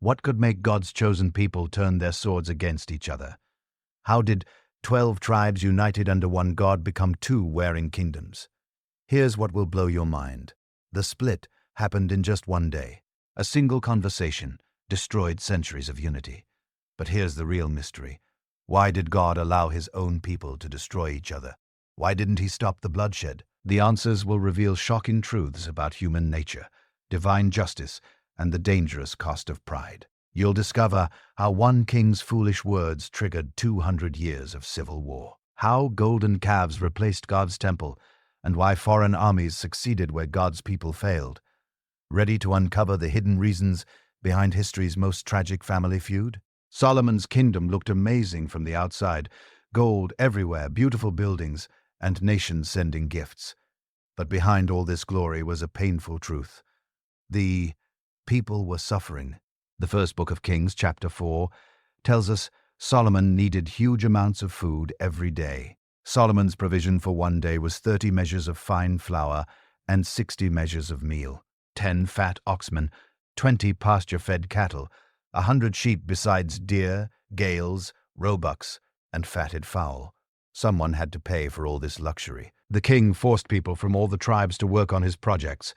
What could make God's chosen people turn their swords against each other? How did 12 tribes united under one God become two warring kingdoms? Here's what will blow your mind. The split happened in just one day. A single conversation destroyed centuries of unity. But here's the real mystery. Why did God allow his own people to destroy each other? Why didn't he stop the bloodshed? The answers will reveal shocking truths about human nature, divine justice, and the dangerous cost of pride. You'll discover how one king's foolish words triggered 200 years of civil war, how golden calves replaced God's temple, and why foreign armies succeeded where God's people failed. Ready to uncover the hidden reasons behind history's most tragic family feud? Solomon's kingdom looked amazing from the outside, gold everywhere, beautiful buildings, and nations sending gifts. But behind all this glory was a painful truth. The people were suffering. The first book of Kings, chapter 4, tells us Solomon needed huge amounts of food every day. Solomon's provision for one day was 30 measures of fine flour and 60 measures of meal, 10 fat oxen, 20 pasture-fed cattle, 100 sheep besides deer, gales, roebucks, and fatted fowl. Someone had to pay for all this luxury. The king forced people from all the tribes to work on his projects.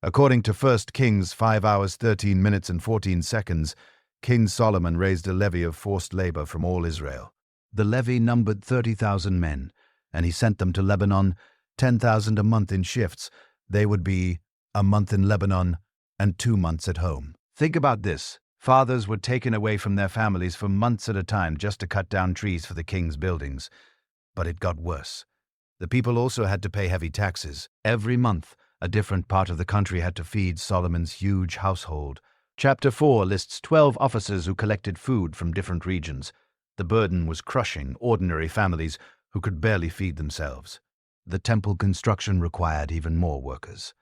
According to 1 Kings 5 hours 13 minutes and 14 seconds, King Solomon raised a levy of forced labor from all Israel. The levy numbered 30,000 men, and he sent them to Lebanon, 10,000 a month in shifts. They would be a month in Lebanon and 2 months at home. Think about this. Fathers were taken away from their families for months at a time just to cut down trees for the king's buildings. But it got worse. The people also had to pay heavy taxes. Every month, a different part of the country had to feed Solomon's huge household. Chapter 4 lists 12 officers who collected food from different regions. The burden was crushing ordinary families who could barely feed themselves. The temple construction required even more workers.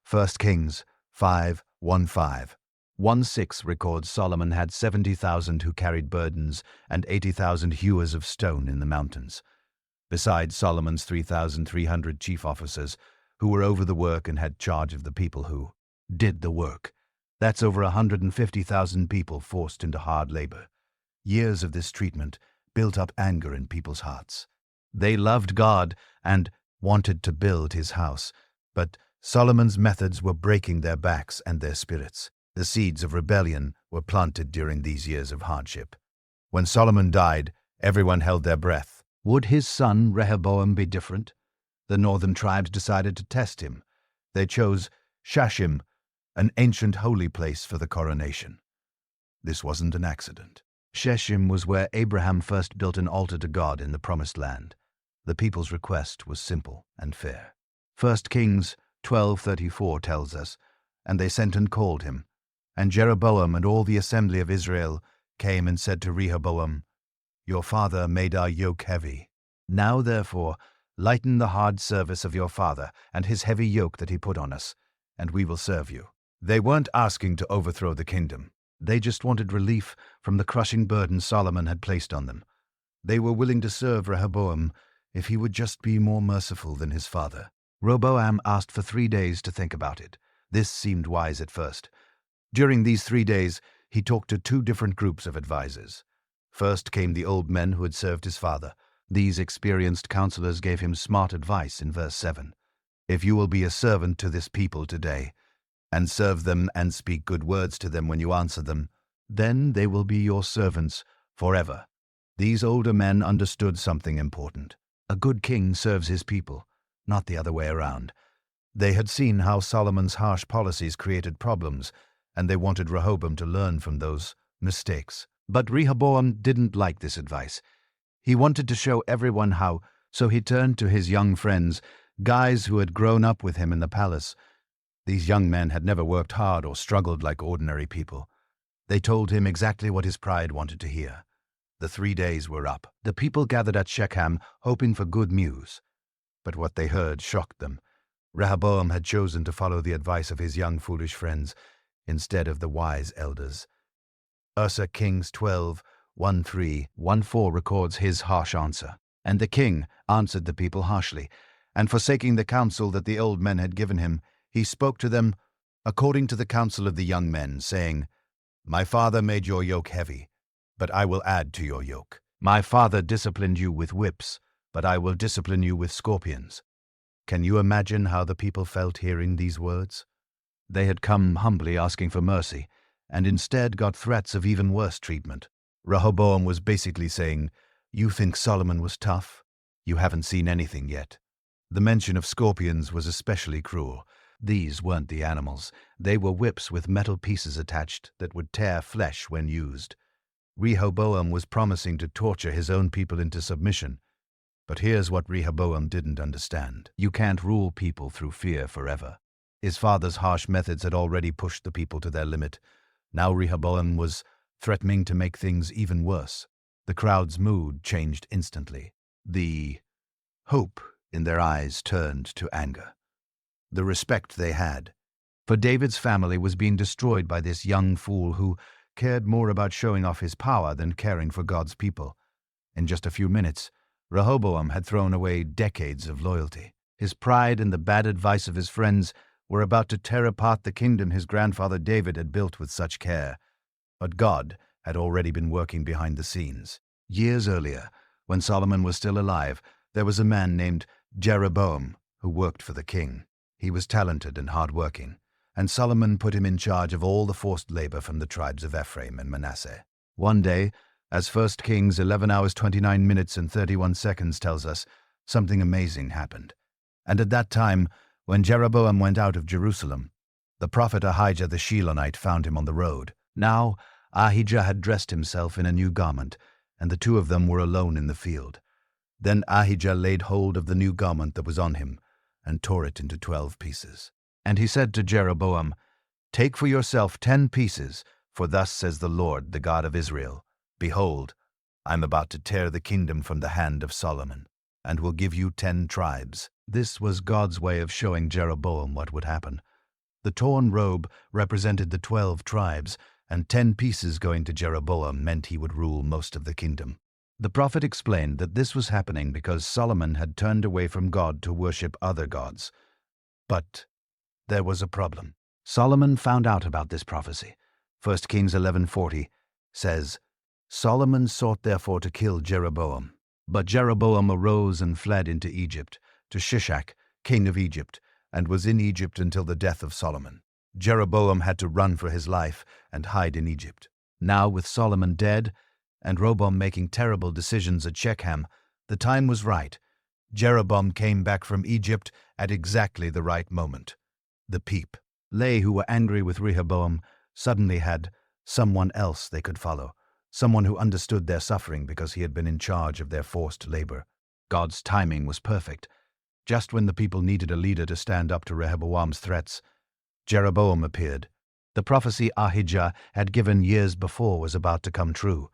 1 Kings 5:1-5. 1:6 records Solomon had 70,000 who carried burdens and 80,000 hewers of stone in the mountains. Besides Solomon's 3,300 chief officers who were over the work and had charge of the people who did the work. That's over 150,000 people forced into hard labor. Years of this treatment built up anger in people's hearts. They loved God and wanted to build his house, but Solomon's methods were breaking their backs and their spirits. The seeds of rebellion were planted during these years of hardship. When Solomon died, everyone held their breath. Would his son Rehoboam be different? The northern tribes decided to test him. They chose Shashim, an ancient holy place for the coronation. This wasn't an accident. Shechem was where Abraham first built an altar to God in the Promised Land. The people's request was simple and fair. 1 Kings 12:34 tells us, "And they sent and called him. And Jeroboam and all the assembly of Israel came and said to Rehoboam, 'Your father made our yoke heavy. Now therefore lighten the hard service of your father and his heavy yoke that he put on us, and we will serve you.'" They weren't asking to overthrow the kingdom. They just wanted relief from the crushing burden Solomon had placed on them. They were willing to serve Rehoboam if he would just be more merciful than his father. Rehoboam asked for 3 days to think about it. This seemed wise at first. During these 3 days, he talked to 2 different groups of advisors. First came the old men who had served his father. These experienced counselors gave him smart advice in verse 7. "If you will be a servant to this people today, and serve them and speak good words to them when you answer them, then they will be your servants forever." These older men understood something important. A good king serves his people, not the other way around. They had seen how Solomon's harsh policies created problems, and they wanted Rehoboam to learn from those mistakes. But Rehoboam didn't like this advice. He wanted to show everyone how, so he turned to his young friends, guys who had grown up with him in the palace. These young men had never worked hard or struggled like ordinary people. They told him exactly what his pride wanted to hear. The 3 days were up. The people gathered at Shechem, hoping for good news. But what they heard shocked them. Rehoboam had chosen to follow the advice of his young foolish friends instead of the wise elders. 1 Kings 12:1-3-1-4 records his harsh answer. "And the king answered the people harshly, and forsaking the counsel that the old men had given him, he spoke to them according to the counsel of the young men, saying, My father made your yoke heavy, but I will add to your yoke. My father disciplined you with whips, but I will discipline you with scorpions. Can you imagine how the people felt hearing these words? They had come humbly asking for mercy, and instead got threats of even worse treatment. Rehoboam was basically saying, "You think Solomon was tough? You haven't seen anything yet." The mention of scorpions was especially cruel. These weren't the animals. They were whips with metal pieces attached that would tear flesh when used. Rehoboam was promising to torture his own people into submission. But here's what Rehoboam didn't understand. You can't rule people through fear forever. His father's harsh methods had already pushed the people to their limit. Now Rehoboam was threatening to make things even worse. The crowd's mood changed instantly. The hope in their eyes turned to anger. The respect they had for David's family was being destroyed by this young fool who cared more about showing off his power than caring for God's people. In just a few minutes, Rehoboam had thrown away decades of loyalty. His pride and the bad advice of his friends were about to tear apart the kingdom his grandfather David had built with such care. But God had already been working behind the scenes. Years earlier, when Solomon was still alive, there was a man named Jeroboam who worked for the king. He was talented and hard-working, and Solomon put him in charge of all the forced labor from the tribes of Ephraim and Manasseh. One day, as 1 Kings 11 hours 29 minutes and 31 seconds tells us, something amazing happened. And at that time, when Jeroboam went out of Jerusalem, the prophet Ahijah the Shilonite found him on the road. Now Ahijah had dressed himself in a new garment, and the two of them were alone in the field. Then Ahijah laid hold of the new garment that was on him, and tore it into 12 pieces. And he said to Jeroboam, "Take for yourself 10 pieces, for thus says the Lord, the God of Israel, Behold, I am about to tear the kingdom from the hand of Solomon, and will give you 10 tribes." This was God's way of showing Jeroboam what would happen. The torn robe represented the 12 tribes, and 10 pieces going to Jeroboam meant he would rule most of the kingdom. The prophet explained that this was happening because Solomon had turned away from God to worship other gods. But there was a problem. Solomon found out about this prophecy. 1 Kings 11:40 says, "Solomon sought therefore to kill Jeroboam. But Jeroboam arose and fled into Egypt, to Shishak, king of Egypt, and was in Egypt until the death of Solomon." Jeroboam had to run for his life and hide in Egypt. Now, with Solomon dead, and Rehoboam making terrible decisions at Shechem, the time was right. Jeroboam came back from Egypt at exactly the right moment. The people, who were angry with Rehoboam, suddenly had someone else they could follow, someone who understood their suffering because he had been in charge of their forced labor. God's timing was perfect. Just when the people needed a leader to stand up to Rehoboam's threats, Jeroboam appeared. The prophecy Ahijah had given years before was about to come true.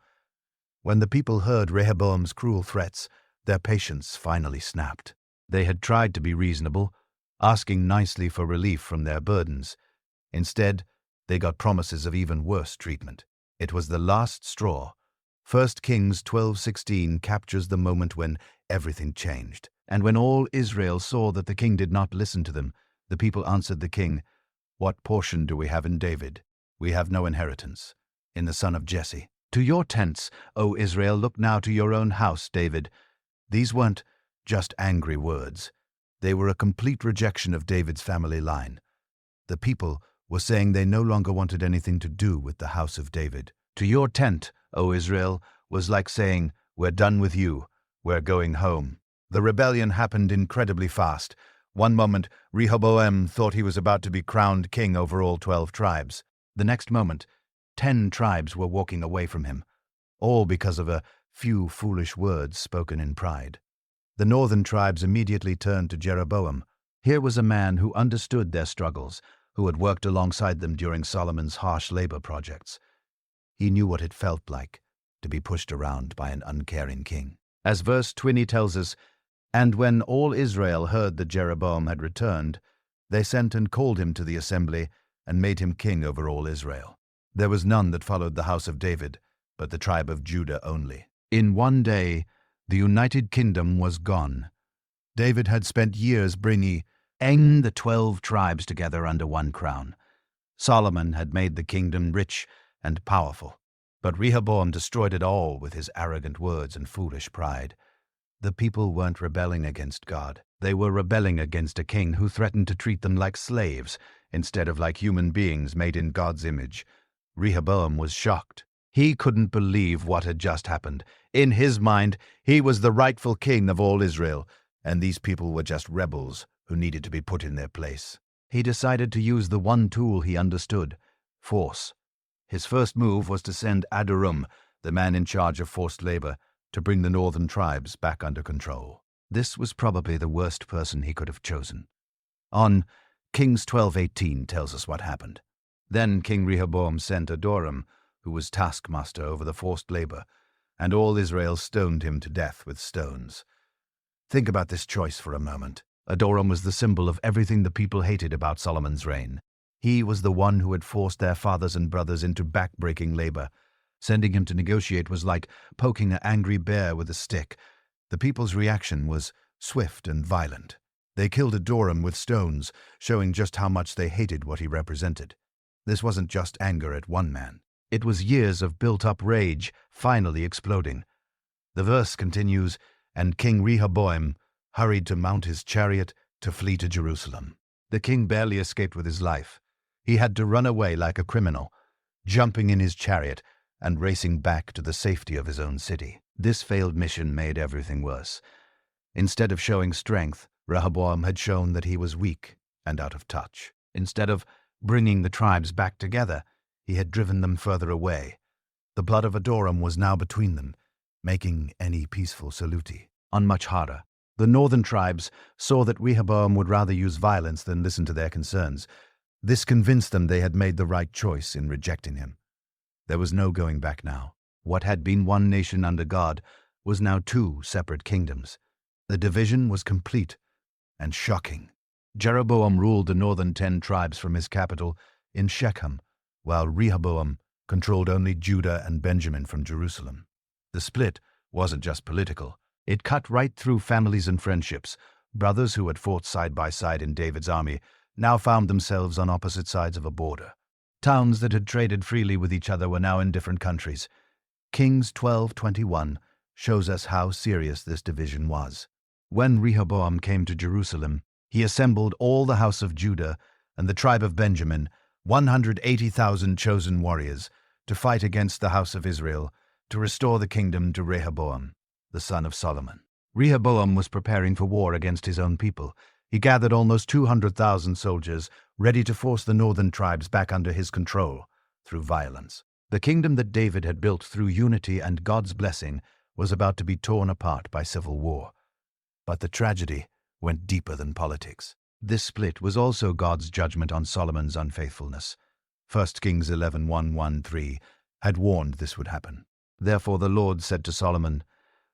When the people heard Rehoboam's cruel threats, their patience finally snapped. They had tried to be reasonable, asking nicely for relief from their burdens. Instead, they got promises of even worse treatment. It was the last straw. 1 Kings 12:16 captures the moment when everything changed. And when all Israel saw that the king did not listen to them, the people answered the king, "What portion do we have in David? We have no inheritance in the son of Jesse. To your tents, O Israel, look now to your own house, David." These weren't just angry words. They were a complete rejection of David's family line. The people were saying they no longer wanted anything to do with the house of David. To your tent, O Israel, was like saying, "We're done with you. We're going home." The rebellion happened incredibly fast. One moment, Rehoboam thought he was about to be crowned king over all 12 tribes. The next moment, 10 tribes were walking away from him, all because of a few foolish words spoken in pride. The northern tribes immediately turned to Jeroboam. Here was a man who understood their struggles, who had worked alongside them during Solomon's harsh labor projects. He knew what it felt like to be pushed around by an uncaring king. As verse 20 tells us, "And when all Israel heard that Jeroboam had returned, they sent and called him to the assembly and made him king over all Israel. There was none that followed the house of David, but the tribe of Judah only." In one day, the United Kingdom was gone. David had spent years bringing the 12 tribes together under one crown. Solomon had made the kingdom rich and powerful. But Rehoboam destroyed it all with his arrogant words and foolish pride. The people weren't rebelling against God. They were rebelling against a king who threatened to treat them like slaves instead of like human beings made in God's image. Rehoboam was shocked. He couldn't believe what had just happened. In his mind, he was the rightful king of all Israel, and these people were just rebels who needed to be put in their place. He decided to use the one tool he understood: force. His first move was to send Adoram, the man in charge of forced labor, to bring the northern tribes back under control. This was probably the worst person he could have chosen. On Kings 12:18 tells us what happened. Then King Rehoboam sent Adoram, who was taskmaster over the forced labor, and all Israel stoned him to death with stones. Think about this choice for a moment. Adoram was the symbol of everything the people hated about Solomon's reign. He was the one who had forced their fathers and brothers into back-breaking labor. Sending him to negotiate was like poking an angry bear with a stick. The people's reaction was swift and violent. They killed Adoram with stones, showing just how much they hated what he represented. This wasn't just anger at one man. It was years of built-up rage finally exploding. The verse continues, "And King Rehoboam hurried to mount his chariot to flee to Jerusalem." The king barely escaped with his life. He had to run away like a criminal, jumping in his chariot and racing back to the safety of his own city. This failed mission made everything worse. Instead of showing strength, Rehoboam had shown that he was weak and out of touch. Instead of bringing the tribes back together, he had driven them further away. The blood of Adoram was now between them, making any peaceful saluti much harder. The northern tribes saw that Rehoboam would rather use violence than listen to their concerns. This convinced them they had made the right choice in rejecting him. There was no going back now. What had been one nation under God was now two separate kingdoms. The division was complete and shocking. Jeroboam ruled the northern 10 tribes from his capital in Shechem, while Rehoboam controlled only Judah and Benjamin from Jerusalem. The split wasn't just political. It cut right through families and friendships. Brothers who had fought side by side in David's army now found themselves on opposite sides of a border. Towns that had traded freely with each other were now in different countries. Kings 12:21 shows us how serious this division was. When Rehoboam came to Jerusalem, he assembled all the house of Judah and the tribe of Benjamin, 180,000 chosen warriors, to fight against the house of Israel, to restore the kingdom to Rehoboam, the son of Solomon. Rehoboam was preparing for war against his own people. He gathered almost 200,000 soldiers, ready to force the northern tribes back under his control through violence. The kingdom that David had built through unity and God's blessing was about to be torn apart by civil war. But the tragedy went deeper than politics. This split was also God's judgment on Solomon's unfaithfulness. 1 Kings 11:1-3 had warned this would happen. Therefore the Lord said to Solomon,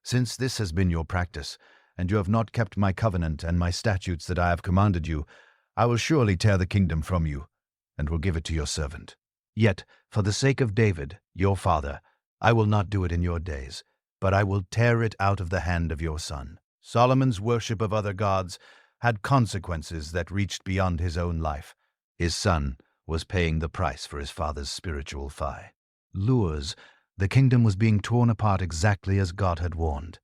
"Since this has been your practice, and you have not kept my covenant and my statutes that I have commanded you, I will surely tear the kingdom from you, and will give it to your servant. Yet, for the sake of David, your father, I will not do it in your days, but I will tear it out of the hand of your son." Solomon's worship of other gods had consequences that reached beyond his own life. His son was paying the price for his father's spiritual folly. Lures, the kingdom was being torn apart exactly as God had warned.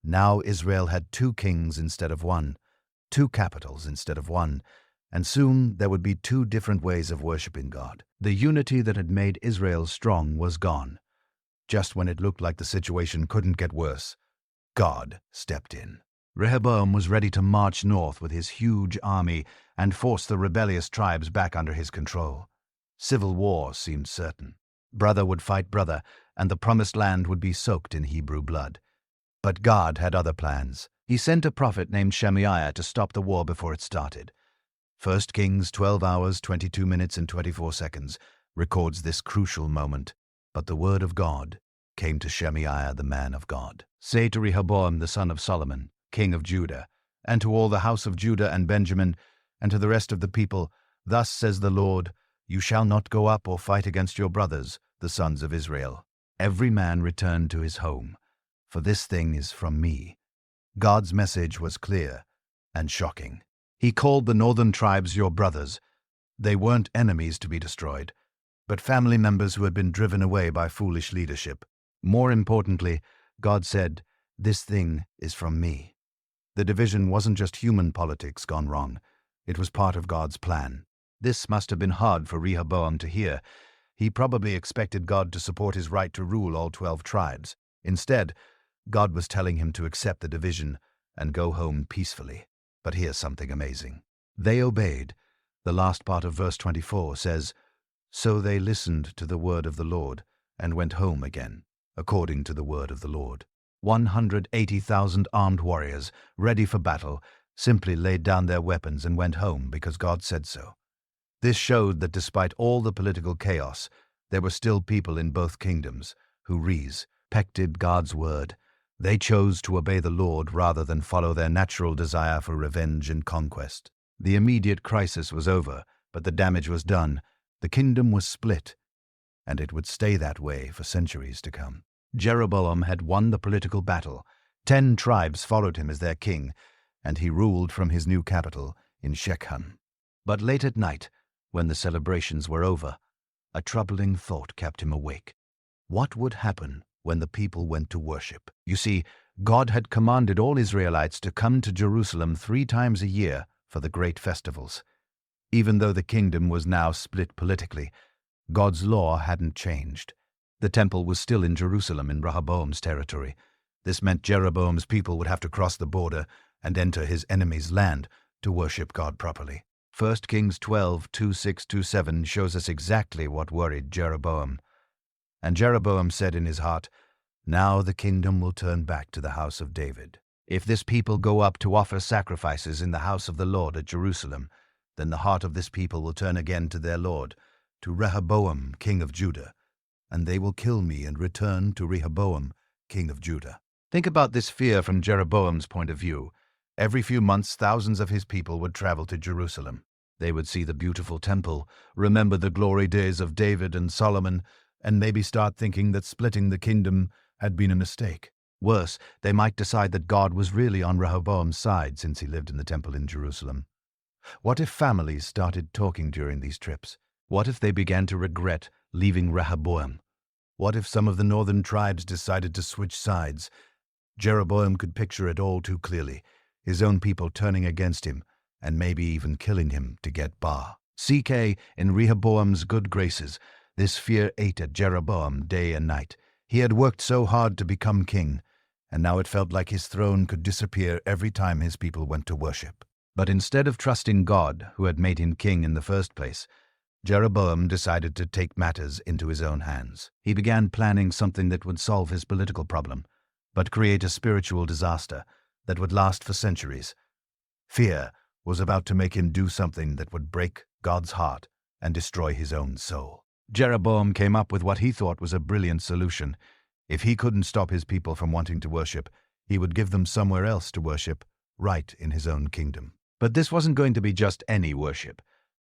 Now Israel had 2 kings instead of 1, 2 capitals instead of 1, and soon there would be 2 different ways of worshiping God. The unity that had made Israel strong was gone. Just when it looked like the situation couldn't get worse, God stepped in. Rehoboam was ready to march north with his huge army and force the rebellious tribes back under his control. Civil war seemed certain. Brother would fight brother, and the promised land would be soaked in Hebrew blood. But God had other plans. He sent a prophet named Shemaiah to stop the war before it started. 1 Kings 12 hours, 22 minutes, and 24 seconds records this crucial moment. But the word of God came to Shemaiah, the man of God. "Say to Rehoboam, the son of Solomon, king of Judah, and to all the house of Judah and Benjamin, and to the rest of the people, thus says the Lord, you shall not go up or fight against your brothers, the sons of Israel. Every man return to his home, for this thing is from me." God's message was clear and shocking. He called the northern tribes your brothers. They weren't enemies to be destroyed, but family members who had been driven away by foolish leadership. More importantly, God said, "This thing is from me." The division wasn't just human politics gone wrong. It was part of God's plan. This must have been hard for Rehoboam to hear. He probably expected God to support his right to rule all 12 tribes. Instead, God was telling him to accept the division and go home peacefully. But here's something amazing. They obeyed. The last part of verse 24 says, "So they listened to the word of the Lord and went home again, according to the word of the Lord." 180,000 armed warriors, ready for battle, simply laid down their weapons and went home because God said so. This showed that despite all the political chaos, there were still people in both kingdoms who respected God's word. They chose to obey the Lord rather than follow their natural desire for revenge and conquest. The immediate crisis was over, but the damage was done. The kingdom was split, and it would stay that way for centuries to come. Jeroboam had won the political battle. 10 tribes followed him as their king, and he ruled from his new capital in Shechem. But late at night, when the celebrations were over, a troubling thought kept him awake. What would happen when the people went to worship? You see, God had commanded all Israelites to come to Jerusalem 3 times a year for the great festivals. Even though the kingdom was now split politically, God's law hadn't changed. The temple was still in Jerusalem in Rehoboam's territory. This meant Jeroboam's people would have to cross the border and enter his enemy's land to worship God properly. 1 Kings 12:26-27 shows us exactly what worried Jeroboam. And Jeroboam said in his heart, "Now the kingdom will turn back to the house of David. If this people go up to offer sacrifices in the house of the Lord at Jerusalem, then the heart of this people will turn again to their Lord, to Rehoboam, king of Judah, and they will kill me and return to Rehoboam, king of Judah." Think about this fear from Jeroboam's point of view. Every few months, thousands of his people would travel to Jerusalem. They would see the beautiful temple, remember the glory days of David and Solomon, and maybe start thinking that splitting the kingdom had been a mistake. Worse, they might decide that God was really on Rehoboam's side since he lived in the temple in Jerusalem. What if families started talking during these trips? What if they began to regret leaving Rehoboam? What if some of the northern tribes decided to switch sides? Jeroboam could picture it all too clearly, his own people turning against him and maybe even killing him to get Bar. CK in Rehoboam's good graces, this fear ate at Jeroboam day and night. He had worked so hard to become king, and now it felt like his throne could disappear every time his people went to worship. But instead of trusting God, who had made him king in the first place, Jeroboam decided to take matters into his own hands. He began planning something that would solve his political problem, but create a spiritual disaster that would last for centuries. Fear was about to make him do something that would break God's heart and destroy his own soul. Jeroboam came up with what he thought was a brilliant solution. If he couldn't stop his people from wanting to worship, he would give them somewhere else to worship, right in his own kingdom. But this wasn't going to be just any worship.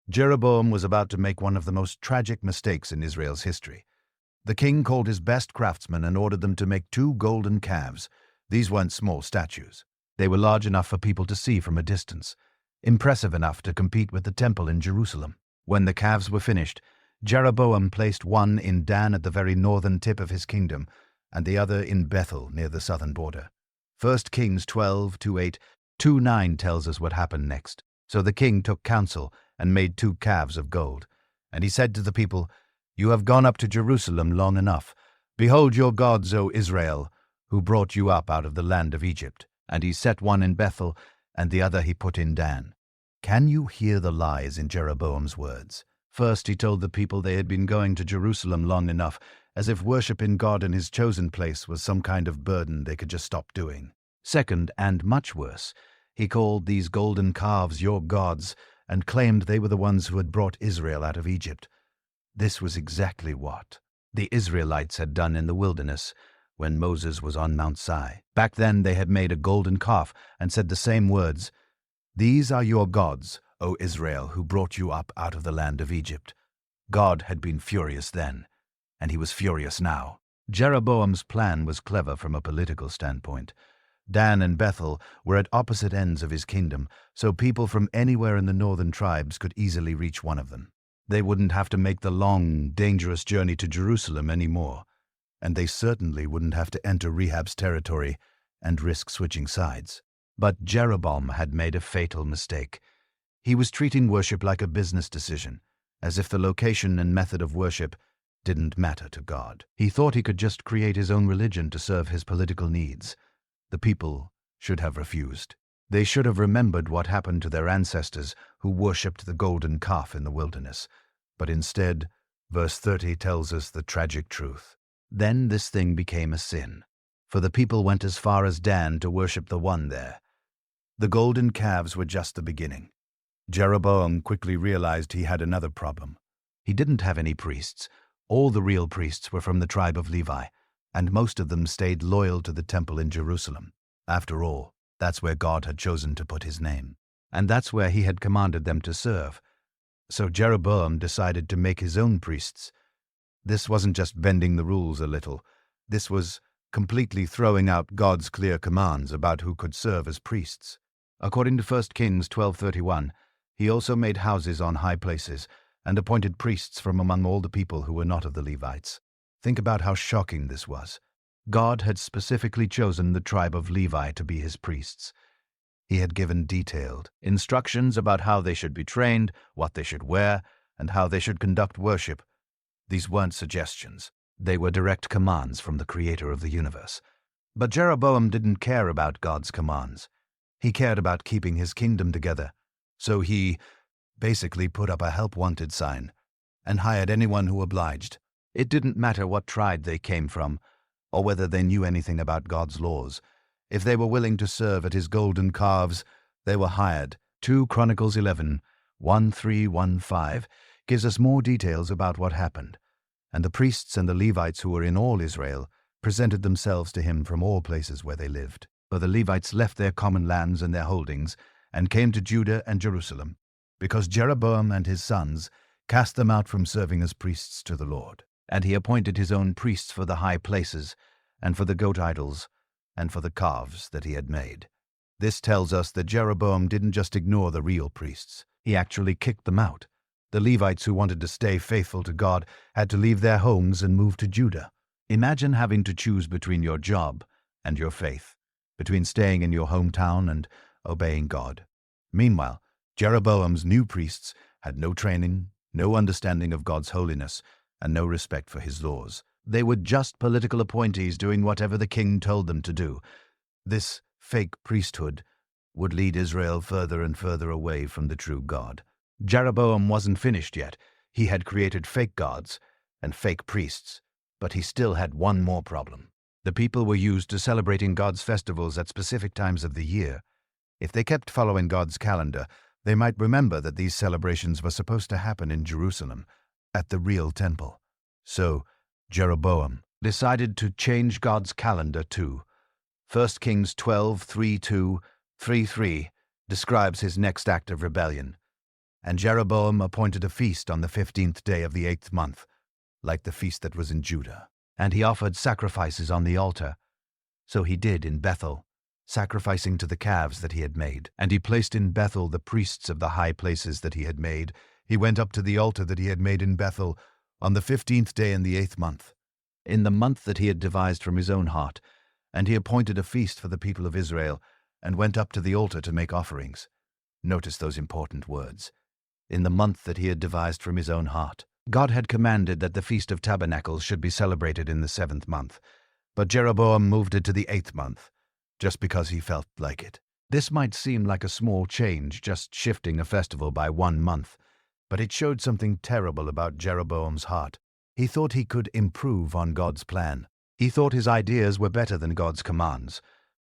Jeroboam was about to make one of the most tragic mistakes in Israel's history. The king called his best craftsmen and ordered them to make 2 golden calves. These weren't small statues. They were large enough for people to see from a distance, impressive enough to compete with the temple in Jerusalem. When the calves were finished, Jeroboam placed one in Dan at the very northern tip of his kingdom, and the other in Bethel near the southern border. 1 Kings 12:28-29 tells us what happened next. So the king took counsel and made 2 calves of gold. And he said to the people, "You have gone up to Jerusalem long enough. Behold your gods, O Israel, who brought you up out of the land of Egypt." And he set one in Bethel, and the other he put in Dan. Can you hear the lies in Jeroboam's words? First, he told the people they had been going to Jerusalem long enough, as if worshiping God in his chosen place was some kind of burden they could just stop doing. Second, and much worse, he called these golden calves your gods and claimed they were the ones who had brought Israel out of Egypt. This was exactly what the Israelites had done in the wilderness when Moses was on Mount Sinai. Back then they had made a golden calf and said the same words, "These are your gods, O Israel, who brought you up out of the land of Egypt." God had been furious then, and he was furious now. Jeroboam's plan was clever from a political standpoint. Dan and Bethel were at opposite ends of his kingdom, so people from anywhere in the northern tribes could easily reach one of them. They wouldn't have to make the long, dangerous journey to Jerusalem anymore, and they certainly wouldn't have to enter Rehab's territory and risk switching sides. But Jeroboam had made a fatal mistake. He was treating worship like a business decision, as if the location and method of worship didn't matter to God. He thought he could just create his own religion to serve his political needs. The people should have refused. They should have remembered what happened to their ancestors who worshipped the golden calf in the wilderness. But instead, verse 30 tells us the tragic truth. Then this thing became a sin, for the people went as far as Dan to worship the one there. The golden calves were just the beginning. Jeroboam quickly realized he had another problem. He didn't have any priests. All the real priests were from the tribe of Levi, and most of them stayed loyal to the temple in Jerusalem. After all, that's where God had chosen to put his name, and that's where he had commanded them to serve. So Jeroboam decided to make his own priests. This wasn't just bending the rules a little. This was completely throwing out God's clear commands about who could serve as priests. According to 1 Kings 12:31, he also made houses on high places and appointed priests from among all the people who were not of the Levites. Think about how shocking this was. God had specifically chosen the tribe of Levi to be his priests. He had given detailed instructions about how they should be trained, what they should wear, and how they should conduct worship. These weren't suggestions. They were direct commands from the Creator of the universe. But Jeroboam didn't care about God's commands. He cared about keeping his kingdom together. So he basically put up a help-wanted sign and hired anyone who obliged. It didn't matter what tribe they came from or whether they knew anything about God's laws. If they were willing to serve at his golden calves, they were hired. 2 Chronicles 11:1-3-1-5 gives us more details about what happened. And the priests and the Levites who were in all Israel presented themselves to him from all places where they lived. For the Levites left their common lands and their holdings and came to Judah and Jerusalem, because Jeroboam and his sons cast them out from serving as priests to the Lord. And he appointed his own priests for the high places, and for the goat idols, and for the calves that he had made. This tells us that Jeroboam didn't just ignore the real priests. He actually kicked them out. The Levites who wanted to stay faithful to God had to leave their homes and move to Judah. Imagine having to choose between your job and your faith, between staying in your hometown and obeying God. Meanwhile, Jeroboam's new priests had no training, no understanding of God's holiness, and no respect for his laws. They were just political appointees doing whatever the king told them to do. This fake priesthood would lead Israel further and further away from the true God. Jeroboam wasn't finished yet. He had created fake gods and fake priests, but he still had one more problem. The people were used to celebrating God's festivals at specific times of the year. If they kept following God's calendar, they might remember that these celebrations were supposed to happen in Jerusalem, at the real temple. So Jeroboam decided to change God's calendar too. 1 Kings 12:3-2-3-3 describes his next act of rebellion. And Jeroboam appointed a feast on the 15th day of the 8th month, like the feast that was in Judah. And he offered sacrifices on the altar. So he did in Bethel, sacrificing to the calves that he had made. And he placed in Bethel the priests of the high places that he had made. He went up to the altar that he had made in Bethel on the 15th day in the 8th month, in the month that he had devised from his own heart. And he appointed a feast for the people of Israel, and went up to the altar to make offerings. Notice those important words. In the month that he had devised from his own heart. God had commanded that the Feast of Tabernacles should be celebrated in the 7th month, but Jeroboam moved it to the 8th month, just because he felt like it. This might seem like a small change, just shifting a festival by 1 month, but it showed something terrible about Jeroboam's heart. He thought he could improve on God's plan. He thought his ideas were better than God's commands.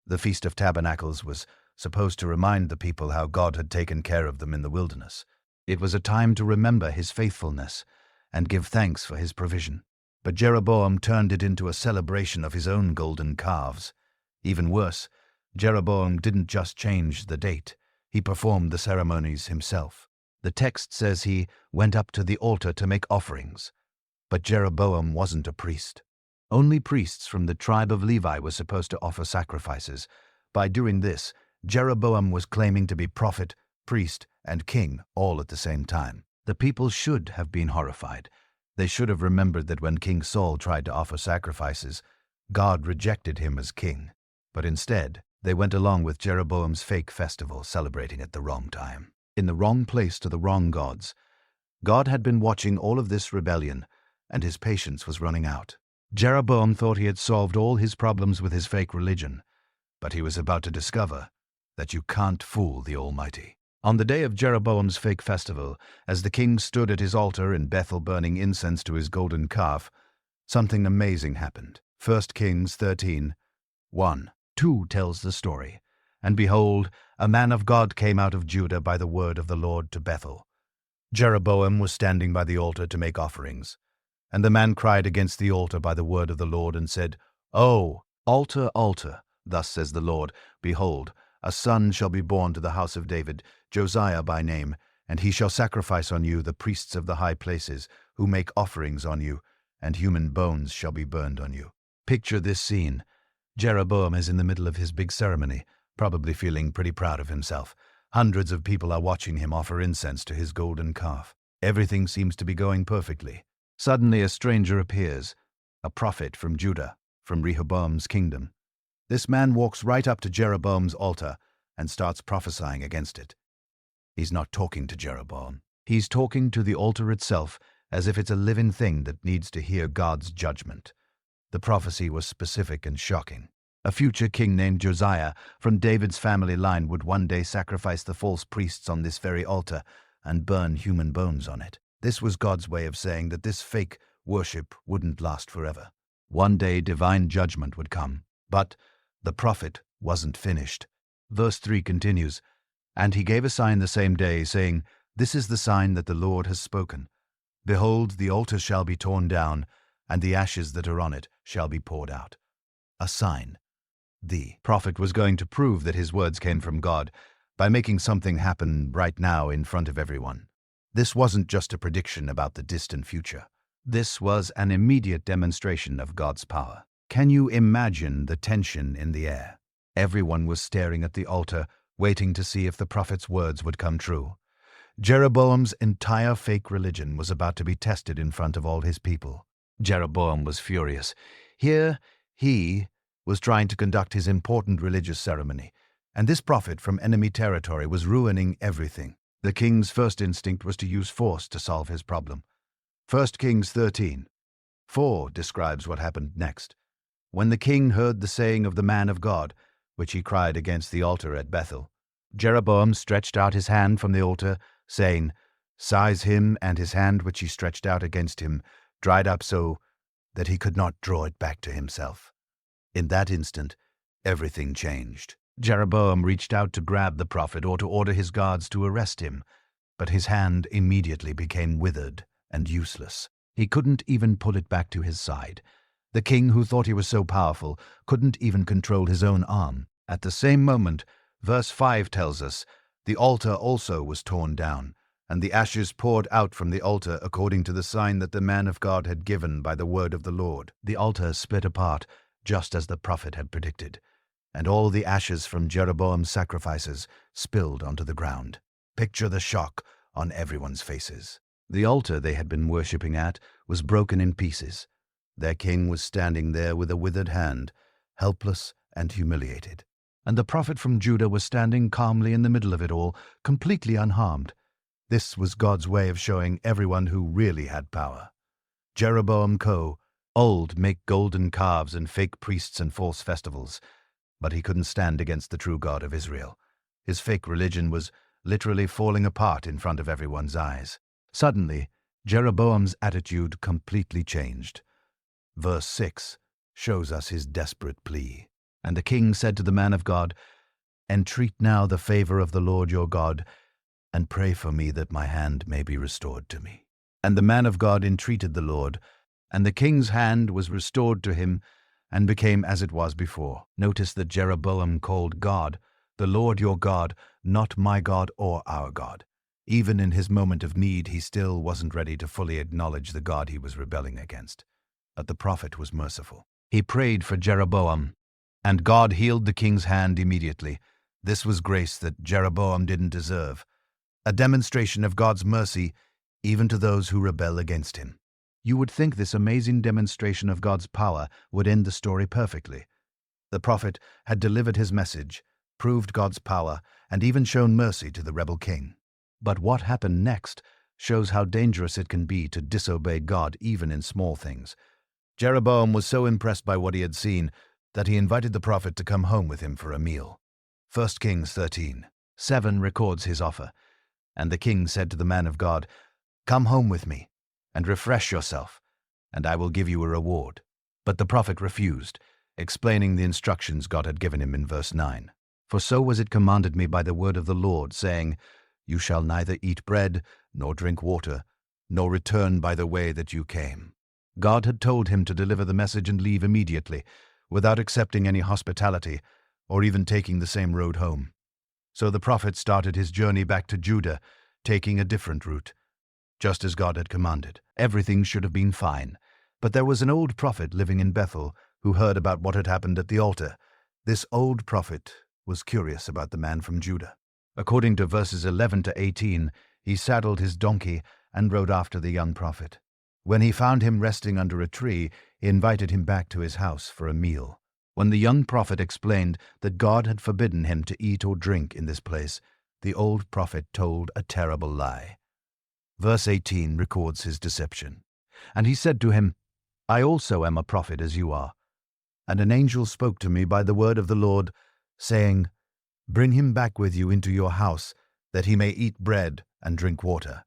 The Feast of Tabernacles was supposed to remind the people how God had taken care of them in the wilderness. It was a time to remember his faithfulness and give thanks for his provision. But Jeroboam turned it into a celebration of his own golden calves. Even worse, Jeroboam didn't just change the date. He performed the ceremonies himself. The text says he went up to the altar to make offerings. But Jeroboam wasn't a priest. Only priests from the tribe of Levi were supposed to offer sacrifices. By doing this, Jeroboam was claiming to be prophet, priest, and king all at the same time. The people should have been horrified. They should have remembered that when King Saul tried to offer sacrifices, God rejected him as king. But instead, they went along with Jeroboam's fake festival, celebrating at the wrong time, in the wrong place to the wrong gods. God had been watching all of this rebellion, and his patience was running out. Jeroboam thought he had solved all his problems with his fake religion, but he was about to discover that you can't fool the Almighty. On the day of Jeroboam's fake festival, as the king stood at his altar in Bethel burning incense to his golden calf, something amazing happened. 1 Kings 13, 1-2 tells the story. And behold, a man of God came out of Judah by the word of the Lord to Bethel. Jeroboam was standing by the altar to make offerings. And the man cried against the altar by the word of the Lord and said, "O altar, altar, thus says the Lord, behold, a son shall be born to the house of David, Josiah by name, and he shall sacrifice on you the priests of the high places, who make offerings on you, and human bones shall be burned on you." Picture this scene. Jeroboam is in the middle of his big ceremony, probably feeling pretty proud of himself. Hundreds of people are watching him offer incense to his golden calf. Everything seems to be going perfectly. Suddenly a stranger appears, a prophet from Judah, from Rehoboam's kingdom. This man walks right up to Jeroboam's altar and starts prophesying against it. He's not talking to Jeroboam. He's talking to the altar itself, as if it's a living thing that needs to hear God's judgment. The prophecy was specific and shocking. A future king named Josiah from David's family line would one day sacrifice the false priests on this very altar and burn human bones on it. This was God's way of saying that this fake worship wouldn't last forever. One day divine judgment would come. But the prophet wasn't finished. Verse 3 continues, "And he gave a sign the same day, saying, This is the sign that the Lord has spoken. Behold, the altar shall be torn down, and the ashes that are on it shall be poured out." A sign. The prophet was going to prove that his words came from God by making something happen right now in front of everyone. This wasn't just a prediction about the distant future. This was an immediate demonstration of God's power. Can you imagine the tension in the air? Everyone was staring at the altar, waiting to see if the prophet's words would come true. Jeroboam's entire fake religion was about to be tested in front of all his people. Jeroboam was furious. Here, he was trying to conduct his important religious ceremony, and this prophet from enemy territory was ruining everything. The king's first instinct was to use force to solve his problem. 1 Kings 13:4 describes what happened next. When the king heard the saying of the man of God, which he cried against the altar at Bethel, Jeroboam stretched out his hand from the altar, saying, "Seize him," and his hand which he stretched out against him dried up so that he could not draw it back to himself. In that instant, everything changed. Jeroboam reached out to grab the prophet or to order his guards to arrest him, but his hand immediately became withered and useless. He couldn't even pull it back to his side. The king, who thought he was so powerful, couldn't even control his own arm. At the same moment, verse 5 tells us, the altar also was torn down, and the ashes poured out from the altar according to the sign that the man of God had given by the word of the Lord. The altar split apart, just as the prophet had predicted, and all the ashes from Jeroboam's sacrifices spilled onto the ground. Picture the shock on everyone's faces. The altar they had been worshipping at was broken in pieces. Their king was standing there with a withered hand, helpless and humiliated. And the prophet from Judah was standing calmly in the middle of it all, completely unharmed. This was God's way of showing everyone who really had power. Jeroboam old make golden calves and fake priests and false festivals, but he couldn't stand against the true God of Israel. His fake religion was literally falling apart in front of everyone's eyes. Suddenly, Jeroboam's attitude completely changed. Verse 6 shows us his desperate plea. And the king said to the man of God, "Entreat now the favor of the Lord your God, and pray for me that my hand may be restored to me." And the man of God entreated the Lord, and the king's hand was restored to him and became as it was before. Notice that Jeroboam called God, the Lord your God, not my God or our God. Even in his moment of need, he still wasn't ready to fully acknowledge the God he was rebelling against. But the prophet was merciful. He prayed for Jeroboam, and God healed the king's hand immediately. This was grace that Jeroboam didn't deserve. A demonstration of God's mercy even to those who rebel against him. You would think this amazing demonstration of God's power would end the story perfectly. The prophet had delivered his message, proved God's power, and even shown mercy to the rebel king. But what happened next shows how dangerous it can be to disobey God even in small things. Jeroboam was so impressed by what he had seen that he invited the prophet to come home with him for a meal. 1 Kings 13:7 records his offer. And the king said to the man of God, "Come home with me, and refresh yourself, and I will give you a reward." But the prophet refused, explaining the instructions God had given him in verse 9. "For so was it commanded me by the word of the Lord, saying, You shall neither eat bread, nor drink water, nor return by the way that you came." God had told him to deliver the message and leave immediately, without accepting any hospitality, or even taking the same road home. So the prophet started his journey back to Judah, taking a different route. Just as God had commanded, everything should have been fine. But there was an old prophet living in Bethel who heard about what had happened at the altar. This old prophet was curious about the man from Judah. According to verses 11 to 18, he saddled his donkey and rode after the young prophet. When he found him resting under a tree, he invited him back to his house for a meal. When the young prophet explained that God had forbidden him to eat or drink in this place, the old prophet told a terrible lie. Verse 18 records his deception. And he said to him, "I also am a prophet as you are. And an angel spoke to me by the word of the Lord, saying, Bring him back with you into your house, that he may eat bread and drink water."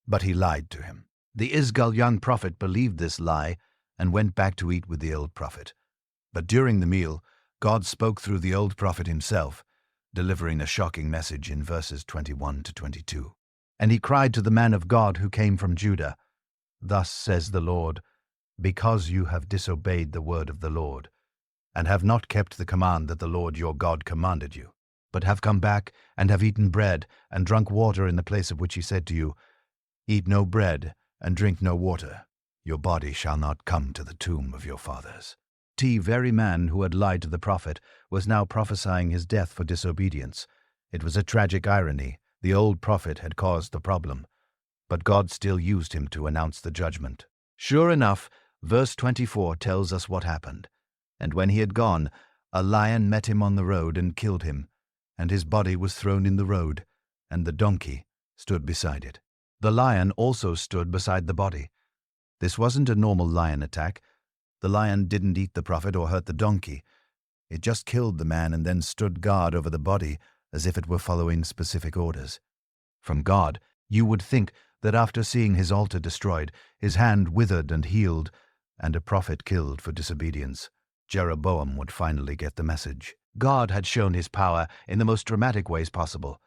But he lied to him. The Isgal young prophet believed this lie and went back to eat with the old prophet. But during the meal, God spoke through the old prophet himself, delivering a shocking message in verses 21 to 22. And he cried to the man of God who came from Judah, "Thus says the Lord, because you have disobeyed the word of the Lord, and have not kept the command that the Lord your God commanded you, but have come back and have eaten bread and drunk water in the place of which he said to you, Eat no bread and drink no water, your body shall not come to the tomb of your fathers." The very man who had lied to the prophet was now prophesying his death for disobedience. It was a tragic irony. The old prophet had caused the problem, but God still used him to announce the judgment. Sure enough, verse 24 tells us what happened. And when he had gone, a lion met him on the road and killed him, and his body was thrown in the road, and the donkey stood beside it. The lion also stood beside the body. This wasn't a normal lion attack. The lion didn't eat the prophet or hurt the donkey. It just killed the man and then stood guard over the body as if it were following specific orders. From God, you would think that after seeing his altar destroyed, his hand withered and healed, and a prophet killed for disobedience, Jeroboam would finally get the message. God had shown his power in the most dramatic ways possible.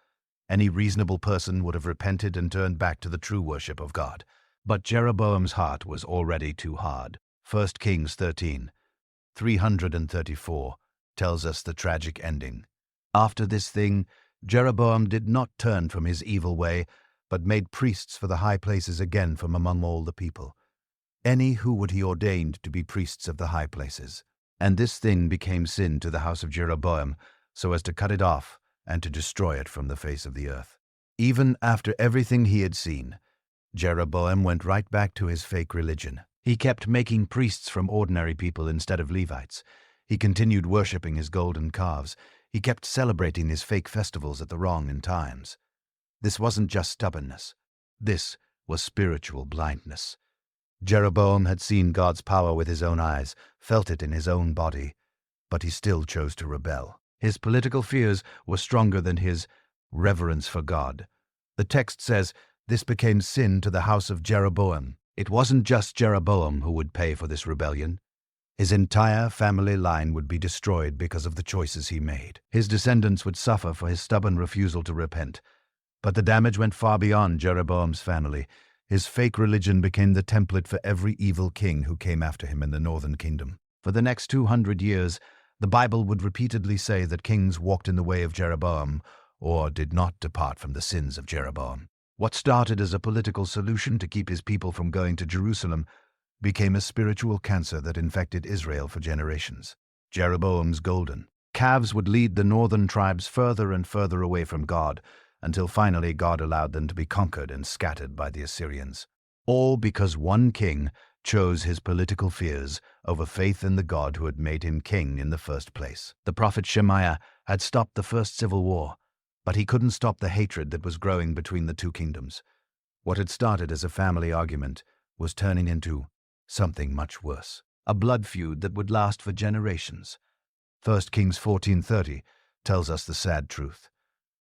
Any reasonable person would have repented and turned back to the true worship of God. But Jeroboam's heart was already too hard. 1 Kings 13:334 tells us the tragic ending. After this thing, Jeroboam did not turn from his evil way, but made priests for the high places again from among all the people. Any who would he ordained to be priests of the high places. And this thing became sin to the house of Jeroboam, so as to cut it off and to destroy it from the face of the earth. Even after everything he had seen, Jeroboam went right back to his fake religion. He kept making priests from ordinary people instead of Levites. He continued worshipping his golden calves. He kept celebrating his fake festivals at the wrong times. This wasn't just stubbornness. This was spiritual blindness. Jeroboam had seen God's power with his own eyes, felt it in his own body, but he still chose to rebel. His political fears were stronger than his reverence for God. The text says, "This became sin to the house of Jeroboam." It wasn't just Jeroboam who would pay for this rebellion. His entire family line would be destroyed because of the choices he made. His descendants would suffer for his stubborn refusal to repent. But the damage went far beyond Jeroboam's family. His fake religion became the template for every evil king who came after him in the northern kingdom. For the next 200 years, the Bible would repeatedly say that kings walked in the way of Jeroboam, or did not depart from the sins of Jeroboam. What started as a political solution to keep his people from going to Jerusalem became a spiritual cancer that infected Israel for generations. Jeroboam's golden calves would lead the northern tribes further and further away from God, until finally God allowed them to be conquered and scattered by the Assyrians. All because one king chose his political fears over faith in the God who had made him king in the first place. The prophet Shemaiah had stopped the first civil war, but he couldn't stop the hatred that was growing between the two kingdoms. What had started as a family argument was turning into something much worse, a blood feud that would last for generations. 1 Kings 14:30 tells us the sad truth.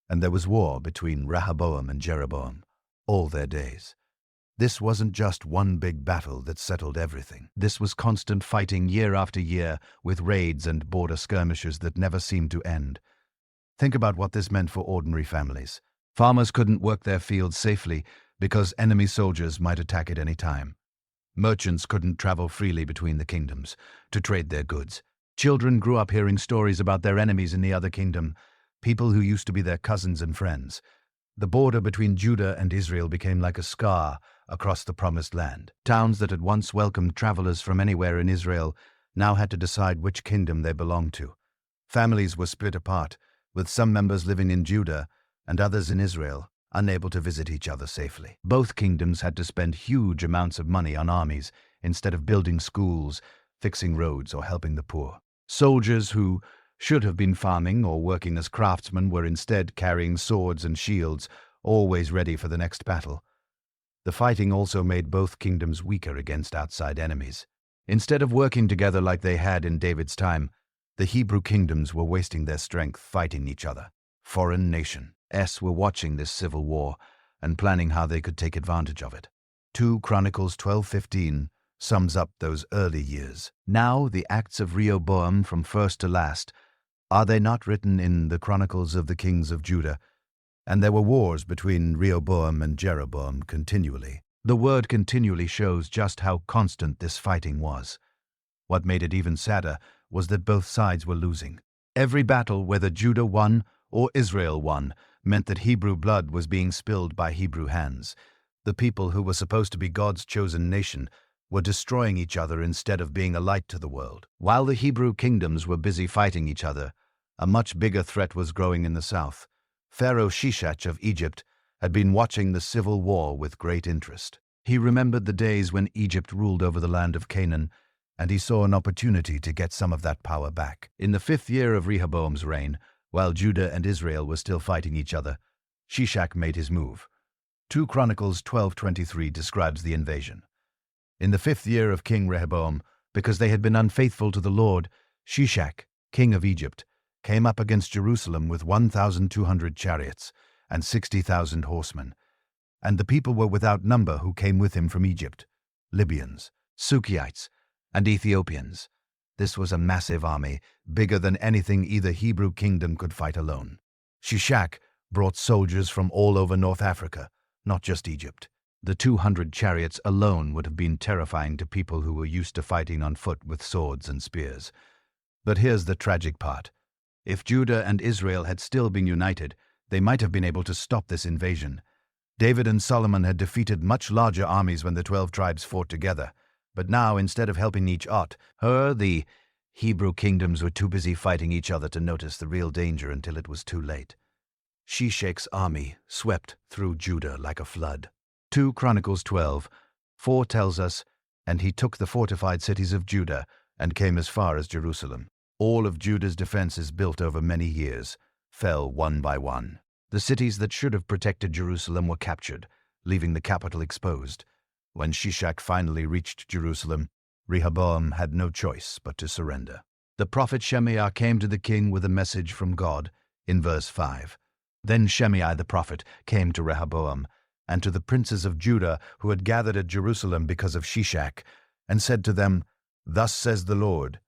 And there was war between Rehoboam and Jeroboam all their days. This wasn't just one big battle that settled everything. This was constant fighting year after year, with raids and border skirmishes that never seemed to end. Think about what this meant for ordinary families. Farmers couldn't work their fields safely because enemy soldiers might attack at any time. Merchants couldn't travel freely between the kingdoms to trade their goods. Children grew up hearing stories about their enemies in the other kingdom, people who used to be their cousins and friends. The border between Judah and Israel became like a scar across the promised land. Towns that had once welcomed travelers from anywhere in Israel now had to decide which kingdom they belonged to. Families were split apart, with some members living in Judah and others in Israel, unable to visit each other safely. Both kingdoms had to spend huge amounts of money on armies instead of building schools, fixing roads, or helping the poor. Soldiers who should have been farming or working as craftsmen were instead carrying swords and shields, always ready for the next battle. The fighting also made both kingdoms weaker against outside enemies. Instead of working together like they had in David's time, the Hebrew kingdoms were wasting their strength fighting each other. Foreign nations were watching this civil war and planning how they could take advantage of it. 2 Chronicles 12:15 sums up those early years. Now the acts of Rehoboam from first to last, are they not written in the Chronicles of the Kings of Judah? And there were wars between Rehoboam and Jeroboam continually. The word continually shows just how constant this fighting was. What made it even sadder was that both sides were losing. Every battle, whether Judah won or Israel won, meant that Hebrew blood was being spilled by Hebrew hands. The people who were supposed to be God's chosen nation were destroying each other instead of being a light to the world. While the Hebrew kingdoms were busy fighting each other, a much bigger threat was growing in the south. Pharaoh Shishak of Egypt had been watching the civil war with great interest. He remembered the days when Egypt ruled over the land of Canaan, and he saw an opportunity to get some of that power back. In the 5th year of Rehoboam's reign, while Judah and Israel were still fighting each other, Shishak made his move. 2 Chronicles 12:23 describes the invasion. In the 5th year of King Rehoboam, because they had been unfaithful to the Lord, Shishak, king of Egypt, came up against Jerusalem with 1,200 chariots and 60,000 horsemen. And the people were without number who came with him from Egypt: Libyans, Sukiites, and Ethiopians. This was a massive army, bigger than anything either Hebrew kingdom could fight alone. Shishak brought soldiers from all over North Africa, not just Egypt. The 200 chariots alone would have been terrifying to people who were used to fighting on foot with swords and spears. But here's the tragic part. If Judah and Israel had still been united, they might have been able to stop this invasion. David and Solomon had defeated much larger armies when the 12 tribes fought together. But now, instead of helping each other, the Hebrew kingdoms were too busy fighting each other to notice the real danger until it was too late. Shishak's army swept through Judah like a flood. 2 Chronicles 12:4 tells us, and he took the fortified cities of Judah and came as far as Jerusalem. All of Judah's defenses, built over many years, fell one by one. The cities that should have protected Jerusalem were captured, leaving the capital exposed. When Shishak finally reached Jerusalem, Rehoboam had no choice but to surrender. The prophet Shemaiah came to the king with a message from God in verse 5. Then Shemaiah the prophet came to Rehoboam and to the princes of Judah who had gathered at Jerusalem because of Shishak, and said to them, "Thus says the Lord,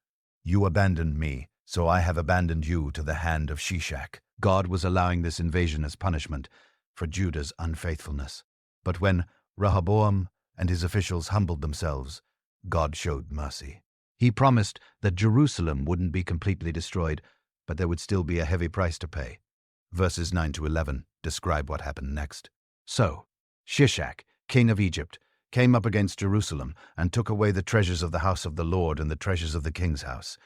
you abandoned me, so I have abandoned you to the hand of Shishak." God was allowing this invasion as punishment for Judah's unfaithfulness. But when Rehoboam and his officials humbled themselves, God showed mercy. He promised that Jerusalem wouldn't be completely destroyed, but there would still be a heavy price to pay. Verses 9-11 describe what happened next. So, Shishak, king of Egypt, came up against Jerusalem and took away the treasures of the house of the Lord and the treasures of the king's house.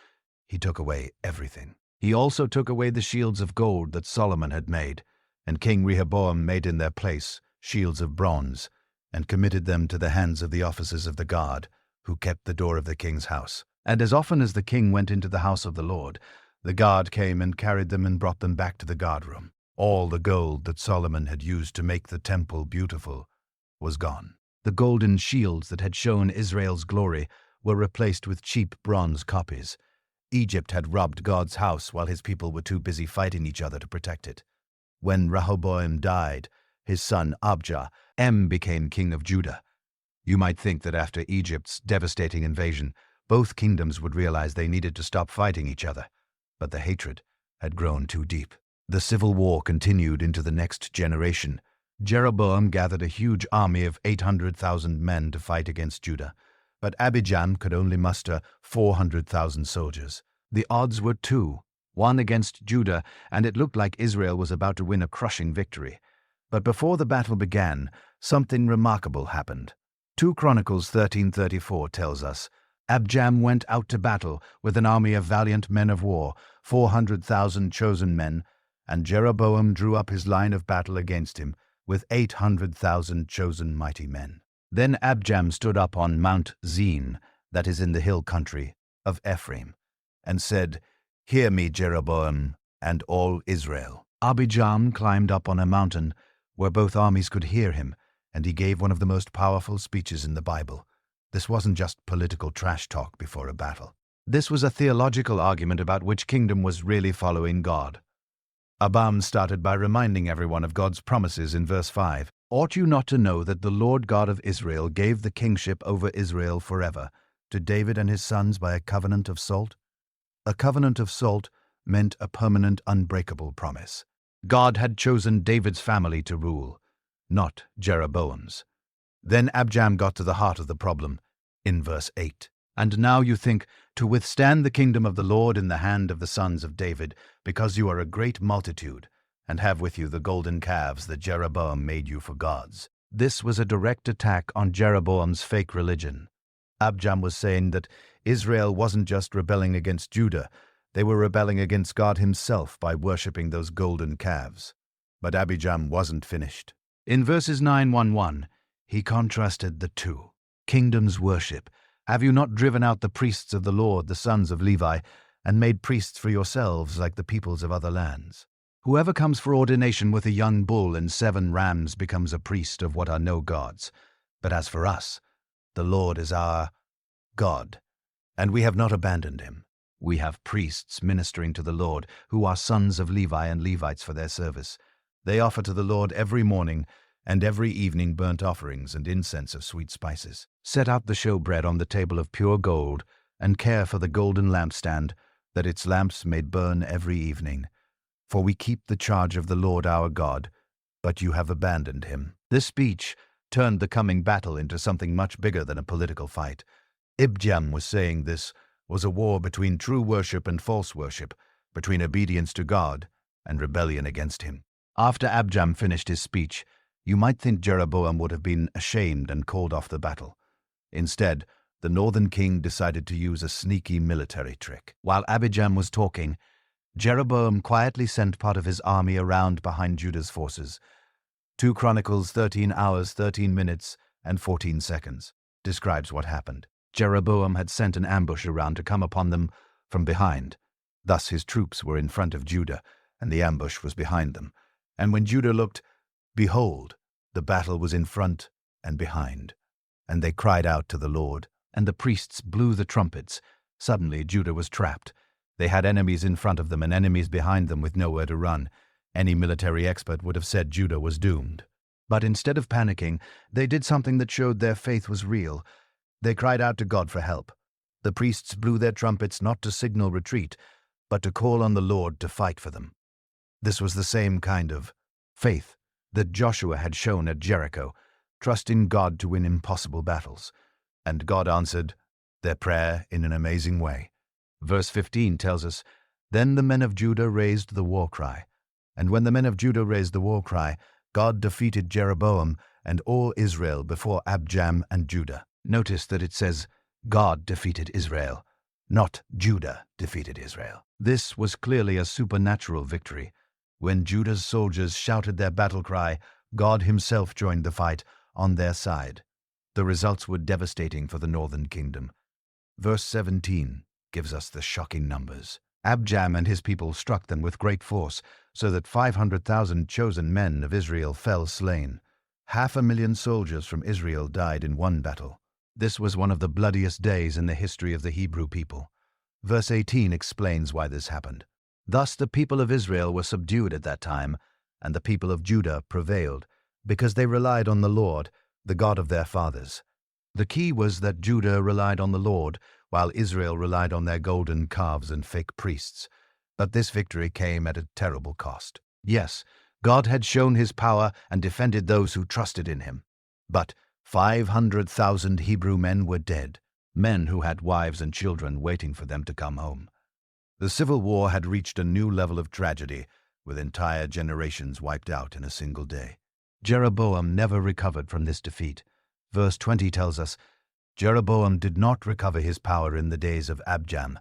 He took away everything. He also took away the shields of gold that Solomon had made. And King Rehoboam made in their place shields of bronze, and committed them to the hands of the officers of the guard, who kept the door of the king's house. And as often as the king went into the house of the Lord, the guard came and carried them and brought them back to the guardroom. All the gold that Solomon had used to make the temple beautiful was gone. The golden shields that had shown Israel's glory were replaced with cheap bronze copies. Egypt had robbed God's house while his people were too busy fighting each other to protect it. When Rehoboam died, his son Abijah became king of Judah. You might think that after Egypt's devastating invasion, both kingdoms would realize they needed to stop fighting each other, but the hatred had grown too deep. The civil war continued into the next generation. Jeroboam gathered a huge army of 800,000 men to fight against Judah, but Abijah could only muster 400,000 soldiers. The odds were 2-1 against Judah, and it looked like Israel was about to win a crushing victory. But before the battle began, something remarkable happened. 2 Chronicles 13:34 tells us, Abijah went out to battle with an army of valiant men of war, 400,000 chosen men, and Jeroboam drew up his line of battle against him with 800,000 chosen mighty men. Then Abijah stood up on Mount Zin, that is in the hill country of Ephraim, and said, Hear me, Jeroboam, and all Israel. Abijah climbed up on a mountain where both armies could hear him, and he gave one of the most powerful speeches in the Bible. This wasn't just political trash talk before a battle. This was a theological argument about which kingdom was really following God. Abijah started by reminding everyone of God's promises in verse 5. Ought you not to know that the Lord God of Israel gave the kingship over Israel forever to David and his sons by a covenant of salt? A covenant of salt meant a permanent, unbreakable promise. God had chosen David's family to rule, not Jeroboam's. Then Abijah got to the heart of the problem in verse 8. And now you think, to withstand the kingdom of the Lord in the hand of the sons of David, because you are a great multitude, and have with you the golden calves that Jeroboam made you for gods. This was a direct attack on Jeroboam's fake religion. Abijah was saying that Israel wasn't just rebelling against Judah, they were rebelling against God himself by worshipping those golden calves. But Abijah wasn't finished. In verses 9-1, he contrasted the two. Kingdoms worship. Have you not driven out the priests of the Lord, the sons of Levi, and made priests for yourselves like the peoples of other lands? Whoever comes for ordination with a young bull and 7 rams becomes a priest of what are no gods. But as for us, the Lord is our God, and we have not abandoned him. We have priests ministering to the Lord, who are sons of Levi and Levites for their service. They offer to the Lord every morning and every evening burnt offerings and incense of sweet spices. Set out the showbread on the table of pure gold, and care for the golden lampstand, that its lamps may burn every evening. For we keep the charge of the Lord our God, but you have abandoned him. This speech turned the coming battle into something much bigger than a political fight. Abijah was saying this was a war between true worship and false worship, between obedience to God and rebellion against him. After Abijah finished his speech, you might think Jeroboam would have been ashamed and called off the battle. Instead, the northern king decided to use a sneaky military trick. While Abijah was talking, Jeroboam quietly sent part of his army around behind Judah's forces. 2 Chronicles 13 hours, 13 minutes, and 14 seconds describes what happened. Jeroboam had sent an ambush around to come upon them from behind. Thus his troops were in front of Judah, and the ambush was behind them. And when Judah looked, behold, the battle was in front and behind. And they cried out to the Lord, and the priests blew the trumpets. Suddenly Judah was trapped. They had enemies in front of them and enemies behind them with nowhere to run. Any military expert would have said Judah was doomed. But instead of panicking, they did something that showed their faith was real. They cried out to God for help. The priests blew their trumpets not to signal retreat, but to call on the Lord to fight for them. This was the same kind of faith that Joshua had shown at Jericho, trusting God to win impossible battles. And God answered their prayer in an amazing way. Verse 15 tells us, Then the men of Judah raised the war cry. And when the men of Judah raised the war cry, God defeated Jeroboam and all Israel before Abijah and Judah. Notice that it says, God defeated Israel, not Judah defeated Israel. This was clearly a supernatural victory. When Judah's soldiers shouted their battle cry, God himself joined the fight on their side. The results were devastating for the northern kingdom. Verse 17 gives us the shocking numbers. Abjam and his people struck them with great force, so that 500,000 chosen men of Israel fell slain. 500,000 soldiers from Israel died in one battle. This was one of the bloodiest days in the history of the Hebrew people. Verse 18 explains why this happened. Thus the people of Israel were subdued at that time, and the people of Judah prevailed, because they relied on the Lord, the God of their fathers. The key was that Judah relied on the Lord, while Israel relied on their golden calves and fake priests. But this victory came at a terrible cost. Yes, God had shown his power and defended those who trusted in him. But 500,000 Hebrew men were dead, men who had wives and children waiting for them to come home. The civil war had reached a new level of tragedy, with entire generations wiped out in a single day. Jeroboam never recovered from this defeat. Verse 20 tells us, Jeroboam did not recover his power in the days of Abjam,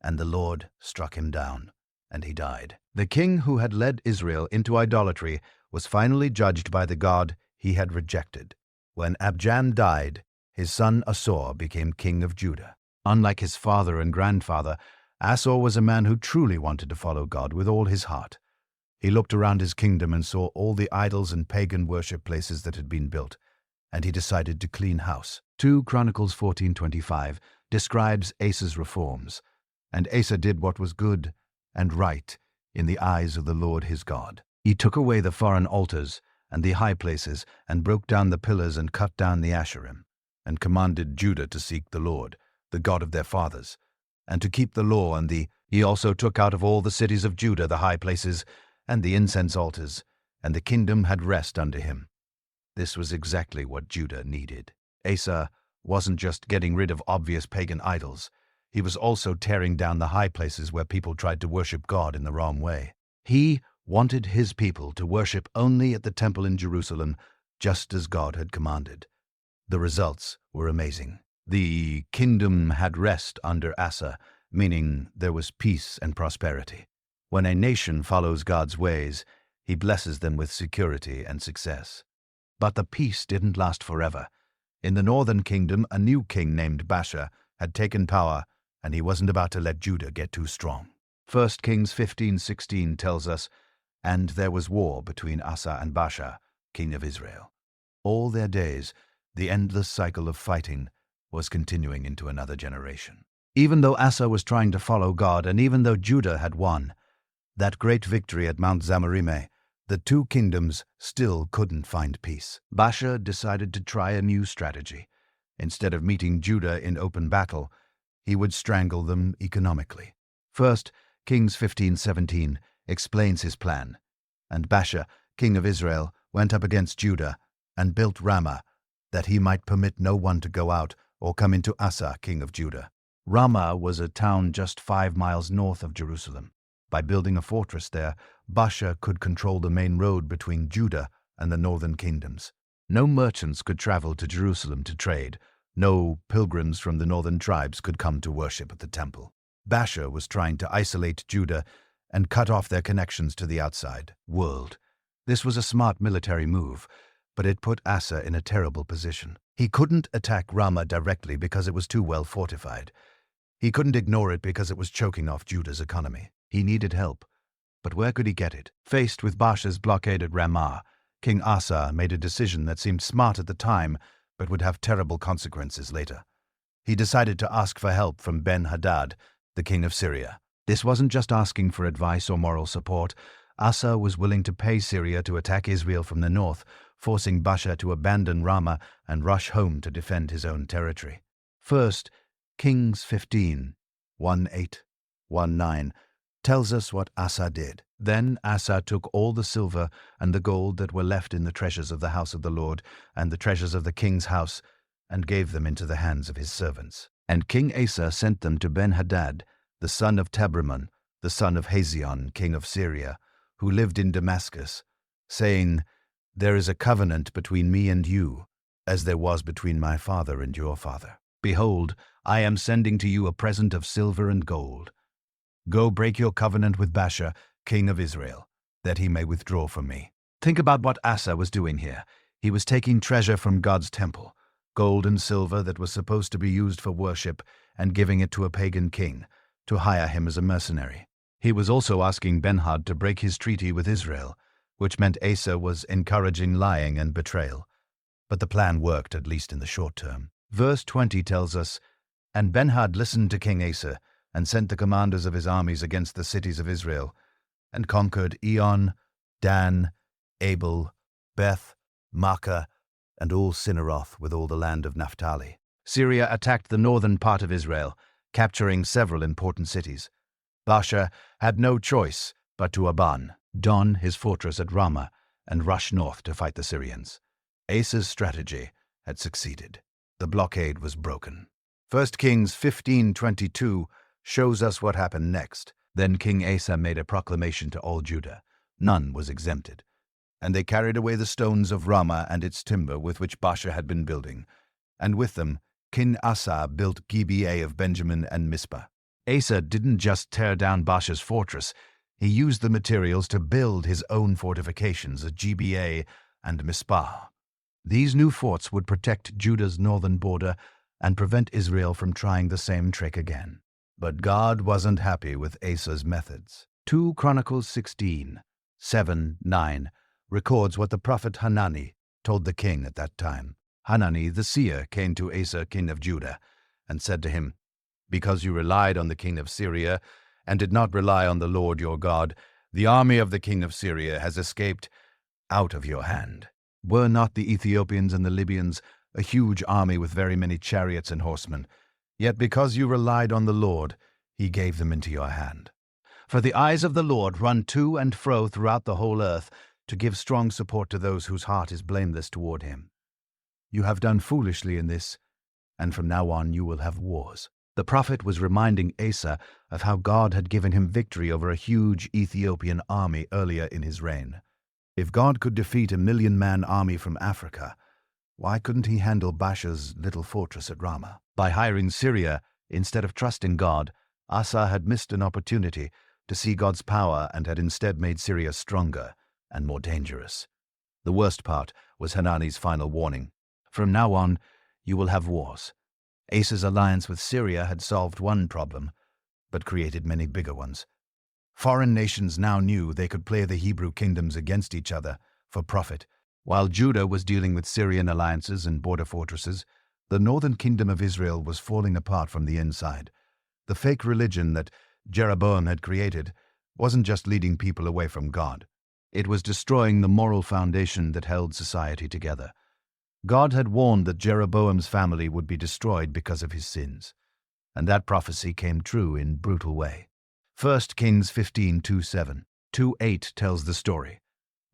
and the Lord struck him down, and he died. The king who had led Israel into idolatry was finally judged by the God he had rejected. When Abjam died, his son Asor became king of Judah. Unlike his father and grandfather, Asor was a man who truly wanted to follow God with all his heart. He looked around his kingdom and saw all the idols and pagan worship places that had been built, and he decided to clean house. 2 Chronicles 14:25 describes Asa's reforms, and Asa did what was good and right in the eyes of the Lord his God. He took away the foreign altars and the high places, and broke down the pillars and cut down the Asherim, and commanded Judah to seek the Lord, the God of their fathers, and to keep the law and He also took out of all the cities of Judah the high places and the incense altars, and the kingdom had rest under him. This was exactly what Judah needed. Asa wasn't just getting rid of obvious pagan idols. He was also tearing down the high places where people tried to worship God in the wrong way. He wanted his people to worship only at the temple in Jerusalem, just as God had commanded. The results were amazing. The kingdom had rest under Asa, meaning there was peace and prosperity. When a nation follows God's ways, he blesses them with security and success. But the peace didn't last forever. In the northern kingdom, a new king named Baasha had taken power, and he wasn't about to let Judah get too strong. 1 Kings 15:16 tells us, "And there was war between Asa and Baasha, king of Israel." All their days, the endless cycle of fighting was continuing into another generation. Even though Asa was trying to follow God, and even though Judah had won that great victory at Mount Zamarime, the two kingdoms still couldn't find peace. Baasha decided to try a new strategy. Instead of meeting Judah in open battle, he would strangle them economically. 1 Kings 15:17 explains his plan. And Baasha, king of Israel, went up against Judah and built Ramah, that he might permit no one to go out or come into Asa, king of Judah. Ramah was a town just 5 miles north of Jerusalem. By building a fortress there, Baasha could control the main road between Judah and the northern kingdoms. No merchants could travel to Jerusalem to trade. No pilgrims from the northern tribes could come to worship at the temple. Baasha was trying to isolate Judah and cut off their connections to the outside world. This was a smart military move, but it put Asa in a terrible position. He couldn't attack Ramah directly because it was too well fortified. He couldn't ignore it because it was choking off Judah's economy. He needed help. But where could he get it? Faced with Baasha's blockade at Ramah, King Asa made a decision that seemed smart at the time, but would have terrible consequences later. He decided to ask for help from Ben-Hadad, the king of Syria. This wasn't just asking for advice or moral support. Asa was willing to pay Syria to attack Israel from the north, forcing Baasha to abandon Ramah and rush home to defend his own territory. 1 Kings 15:1-8, 1-9 tells us what Asa did. Then Asa took all the silver and the gold that were left in the treasures of the house of the Lord and the treasures of the king's house, and gave them into the hands of his servants. And King Asa sent them to Ben-Hadad, the son of Tabrimon, the son of Hazion, king of Syria, who lived in Damascus, saying, "There is a covenant between me and you, as there was between my father and your father. Behold, I am sending to you a present of silver and gold. Go break your covenant with Baasha, king of Israel, that he may withdraw from me. Think about what Asa was doing here. He was taking treasure from God's temple, gold and silver that was supposed to be used for worship, and giving it to a pagan king to hire him as a mercenary. He was also asking Ben-Hadad to break his treaty with Israel, which meant Asa was encouraging lying and betrayal. But the plan worked, at least in the short term. Verse 20 tells us, "And Ben-Hadad listened to King Asa, and sent the commanders of his armies against the cities of Israel, and conquered Eon, Dan, Abel, Beth, Makkah, and all Cinneroth with all the land of Naphtali." Syria attacked the northern part of Israel, capturing several important cities. Baasha had no choice but to don his fortress at Ramah, and rush north to fight the Syrians. Asa's strategy had succeeded. The blockade was broken. 1 Kings 15:22 shows us what happened next. Then King Asa made a proclamation to all Judah. None was exempted. And they carried away the stones of Ramah and its timber with which Baasha had been building. And with them, King Asa built Gibeah of Benjamin and Mizpah. Asa didn't just tear down Baasha's fortress. He used the materials to build his own fortifications at Gibeah and Mizpah. These new forts would protect Judah's northern border and prevent Israel from trying the same trick again. But God wasn't happy with Asa's methods. 2 Chronicles 16:7-9 records what the prophet Hanani told the king at that time. Hanani the seer came to Asa, king of Judah, and said to him, "Because you relied on the king of Syria and did not rely on the Lord your God, the army of the king of Syria has escaped out of your hand. Were not the Ethiopians and the Libyans a huge army with very many chariots and horsemen? Yet because you relied on the Lord, he gave them into your hand. For the eyes of the Lord run to and fro throughout the whole earth to give strong support to those whose heart is blameless toward him. You have done foolishly in this, and from now on you will have wars." The prophet was reminding Asa of how God had given him victory over a huge Ethiopian army earlier in his reign. If God could defeat a 1,000,000-man army from Africa, why couldn't he handle Baasha's little fortress at Ramah? By hiring Syria instead of trusting God, Asa had missed an opportunity to see God's power and had instead made Syria stronger and more dangerous. The worst part was Hanani's final warning. From now on, you will have wars. Asa's alliance with Syria had solved one problem, but created many bigger ones. Foreign nations now knew they could play the Hebrew kingdoms against each other for profit. While Judah was dealing with Syrian alliances and border fortresses, the northern kingdom of Israel was falling apart from the inside. The fake religion that Jeroboam had created wasn't just leading people away from God. It was destroying the moral foundation that held society together. God had warned that Jeroboam's family would be destroyed because of his sins, and that prophecy came true in brutal way. 1 Kings 15:2-7-8 tells the story.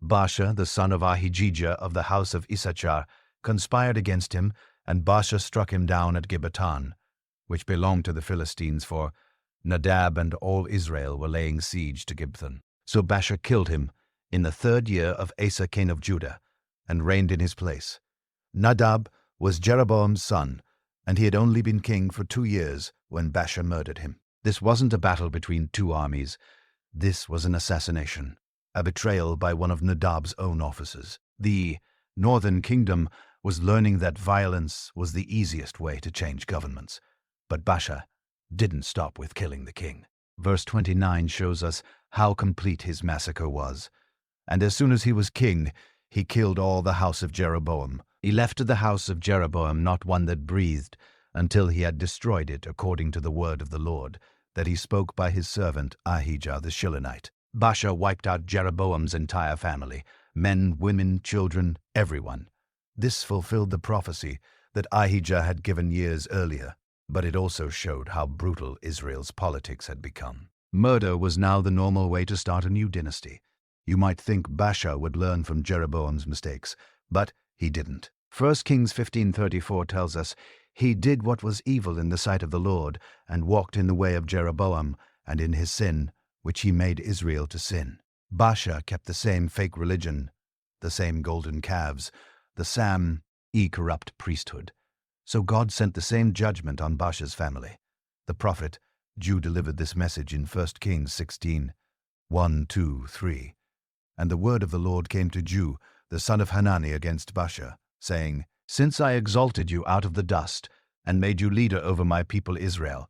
Baasha, the son of Ahijah of the house of Issachar, conspired against him, and Baasha struck him down at Gibbethon, which belonged to the Philistines, for Nadab and all Israel were laying siege to Gibbethon. So Baasha killed him in the 3rd year of Asa king of Judah, and reigned in his place. Nadab was Jeroboam's son, and he had only been king for 2 years when Baasha murdered him. This wasn't a battle between two armies. This was an assassination, a betrayal by one of Nadab's own officers. The northern kingdom was learning that violence was the easiest way to change governments. But Baasha didn't stop with killing the king. Verse 29 shows us how complete his massacre was. And as soon as he was king, he killed all the house of Jeroboam. He left to the house of Jeroboam not one that breathed, until he had destroyed it according to the word of the Lord, that he spoke by his servant Ahijah the Shilonite. Baasha wiped out Jeroboam's entire family, men, women, children, everyone. This fulfilled the prophecy that Ahijah had given years earlier, but it also showed how brutal Israel's politics had become. Murder was now the normal way to start a new dynasty. You might think Baasha would learn from Jeroboam's mistakes, but he didn't. 1 Kings 15:34 tells us, "He did what was evil in the sight of the Lord, and walked in the way of Jeroboam, and in his sin, which he made Israel to sin." Baasha kept the same fake religion, the same golden calves, the same corrupt priesthood. So God sent the same judgment on Baasha's family. The prophet Jude delivered this message in 1 Kings 16:1-3. And the word of the Lord came to Jehu, the son of Hanani, against Baasha, saying, Since I exalted you out of the dust, and made you leader over my people Israel,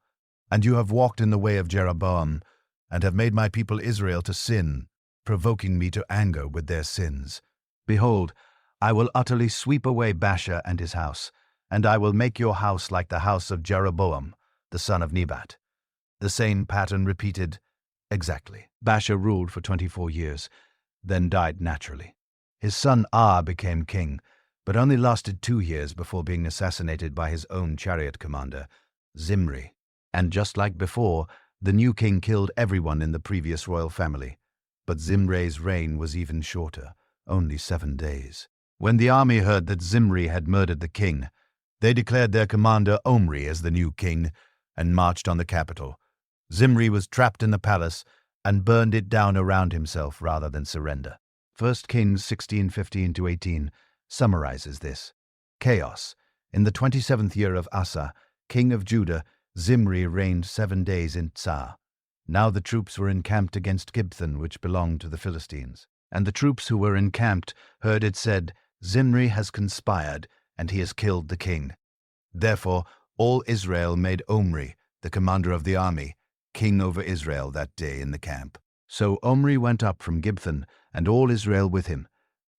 and you have walked in the way of Jeroboam, and have made my people Israel to sin, provoking me to anger with their sins, behold, I will utterly sweep away Baasha and his house, and I will make your house like the house of Jeroboam, the son of Nebat. The same pattern repeated exactly. Baasha ruled for 24 years, then died naturally. His son became king, but only lasted 2 years before being assassinated by his own chariot commander, Zimri. And just like before, the new king killed everyone in the previous royal family. But Zimri's reign was even shorter, only 7 days. When the army heard that Zimri had murdered the king, they declared their commander Omri as the new king and marched on the capital. Zimri was trapped in the palace and burned it down around himself rather than surrender. 1 Kings 16:15-18 summarizes this. Chaos. In the 27th year of Asa, king of Judah, Zimri reigned 7 days in Tsar. Now the troops were encamped against Gibbethon, which belonged to the Philistines. And the troops who were encamped heard it said, Zimri has conspired, and he has killed the king. Therefore all Israel made Omri, the commander of the army, king over Israel that day in the camp. So Omri went up from Gibbethon, and all Israel with him,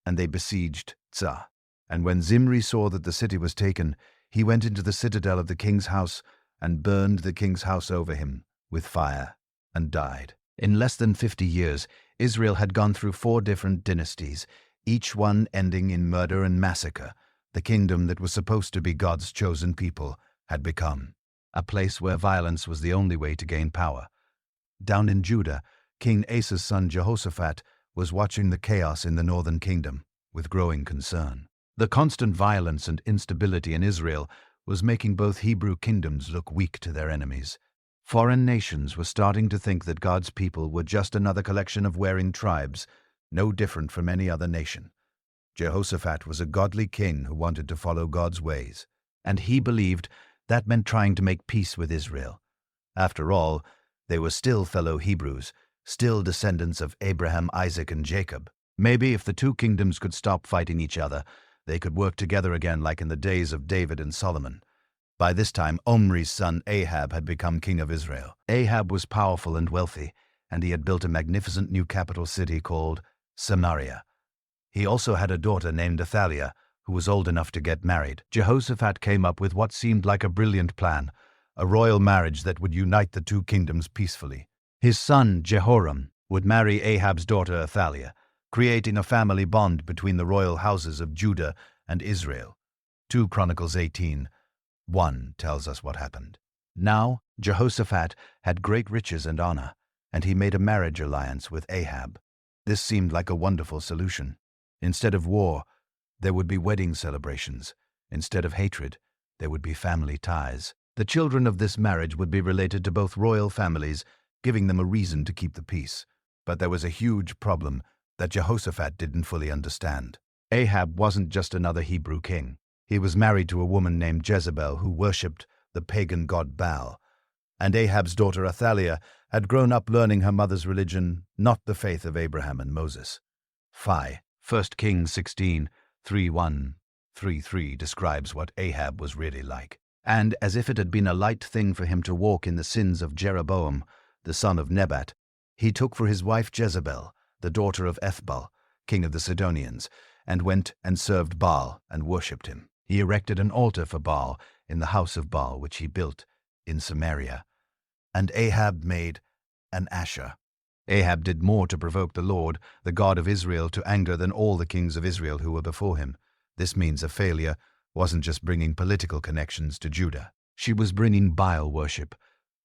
and they besieged Tsar. And when Zimri saw that the city was taken, he went into the citadel of the king's house, and burned the king's house over him with fire, and died. In less than 50 years, Israel had gone through 4 different dynasties, each one ending in murder and massacre. The kingdom that was supposed to be God's chosen people had become a place where violence was the only way to gain power. Down in Judah, King Asa's son Jehoshaphat was watching the chaos in the northern kingdom with growing concern. The constant violence and instability in Israel was making both Hebrew kingdoms look weak to their enemies. Foreign nations were starting to think that God's people were just another collection of warring tribes, no different from any other nation. Jehoshaphat was a godly king who wanted to follow God's ways, and he believed that meant trying to make peace with Israel. After all, they were still fellow Hebrews, still descendants of Abraham, Isaac, and Jacob. Maybe if the 2 kingdoms could stop fighting each other, they could work together again like in the days of David and Solomon. By this time, Omri's son Ahab had become king of Israel. Ahab was powerful and wealthy, and he had built a magnificent new capital city called Samaria. He also had a daughter named Athaliah, who was old enough to get married. Jehoshaphat came up with what seemed like a brilliant plan, a royal marriage that would unite the 2 kingdoms peacefully. His son, Jehoram, would marry Ahab's daughter Athaliah, creating a family bond between the royal houses of Judah and Israel. 2 Chronicles 18:1 tells us what happened. Now Jehoshaphat had great riches and honor, and he made a marriage alliance with Ahab. This seemed like a wonderful solution. Instead of war, there would be wedding celebrations. Instead of hatred, there would be family ties. The children of this marriage would be related to both royal families, giving them a reason to keep the peace. But there was a huge problem that Jehoshaphat didn't fully understand. Ahab wasn't just another Hebrew king. He was married to a woman named Jezebel who worshipped the pagan god Baal. And Ahab's daughter Athaliah had grown up learning her mother's religion, not the faith of Abraham and Moses. 1 Kings 16:3-1-3 describes what Ahab was really like. And as if it had been a light thing for him to walk in the sins of Jeroboam, the son of Nebat, he took for his wife Jezebel, the daughter of Ethbaal, king of the Sidonians, and went and served Baal and worshipped him. He erected an altar for Baal in the house of Baal, which he built in Samaria. And Ahab made an Asher. Ahab did more to provoke the Lord, the God of Israel, to anger than all the kings of Israel who were before him. This means Athaliah wasn't just bringing political connections to Judah. She was bringing Baal worship.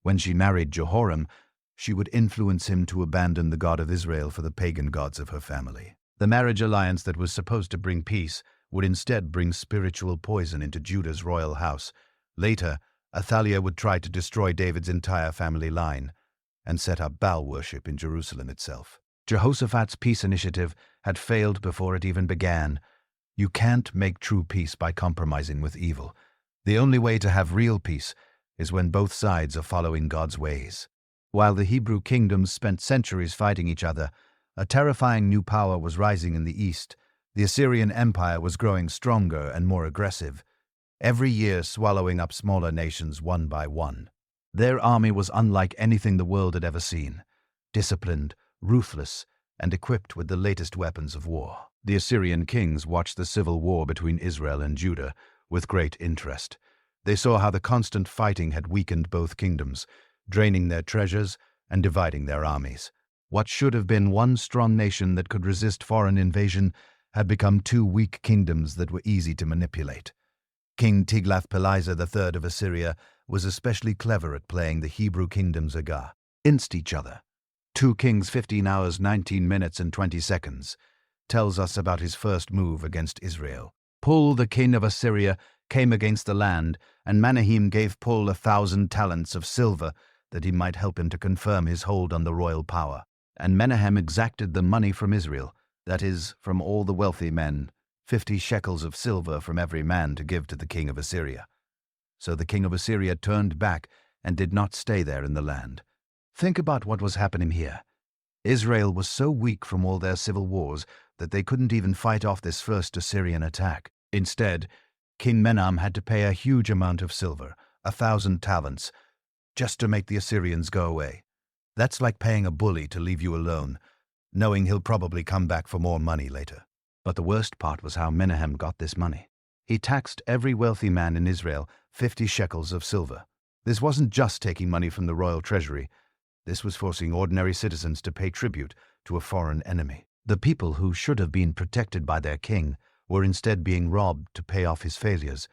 When she married Jehoram, she would influence him to abandon the God of Israel for the pagan gods of her family. The marriage alliance that was supposed to bring peace would instead bring spiritual poison into Judah's royal house. Later, Athaliah would try to destroy David's entire family line and set up Baal worship in Jerusalem itself. Jehoshaphat's peace initiative had failed before it even began. You can't make true peace by compromising with evil. The only way to have real peace is when both sides are following God's ways. While the Hebrew kingdoms spent centuries fighting each other, A terrifying new power was rising in the east. The Assyrian Empire was growing stronger and more aggressive, every year swallowing up smaller nations one by one. Their army was unlike anything the world had ever seen, disciplined, ruthless, and equipped with the latest weapons of war. The Assyrian kings watched the civil war between Israel and Judah with great interest. They saw how the constant fighting had weakened both kingdoms, draining their treasures and dividing their armies. What should have been one strong nation that could resist foreign invasion had become two weak kingdoms that were easy to manipulate. King Tiglath-Pileser III of Assyria was especially clever at playing the Hebrew kingdoms against each other. 2 Kings 15 hours 19 minutes and 20 seconds tells us about his first move against Israel. Pul, the king of Assyria, came against the land, and Menahem gave Pul 1,000 talents of silver that he might help him to confirm his hold on the royal power. And Menahem exacted the money from Israel, that is, from all the wealthy men, 50 shekels of silver from every man to give to the king of Assyria. So the king of Assyria turned back and did not stay there in the land. Think about what was happening here. Israel was so weak from all their civil wars that they couldn't even fight off this first Assyrian attack. Instead, King Menahem had to pay a huge amount of silver, 1,000 talents, just to make the Assyrians go away. That's like paying a bully to leave you alone, knowing he'll probably come back for more money later. But the worst part was how Menahem got this money. He taxed every wealthy man in Israel 50 shekels of silver. This wasn't just taking money from the royal treasury. This was forcing ordinary citizens to pay tribute to a foreign enemy. The people who should have been protected by their king were instead being robbed to pay off his failures.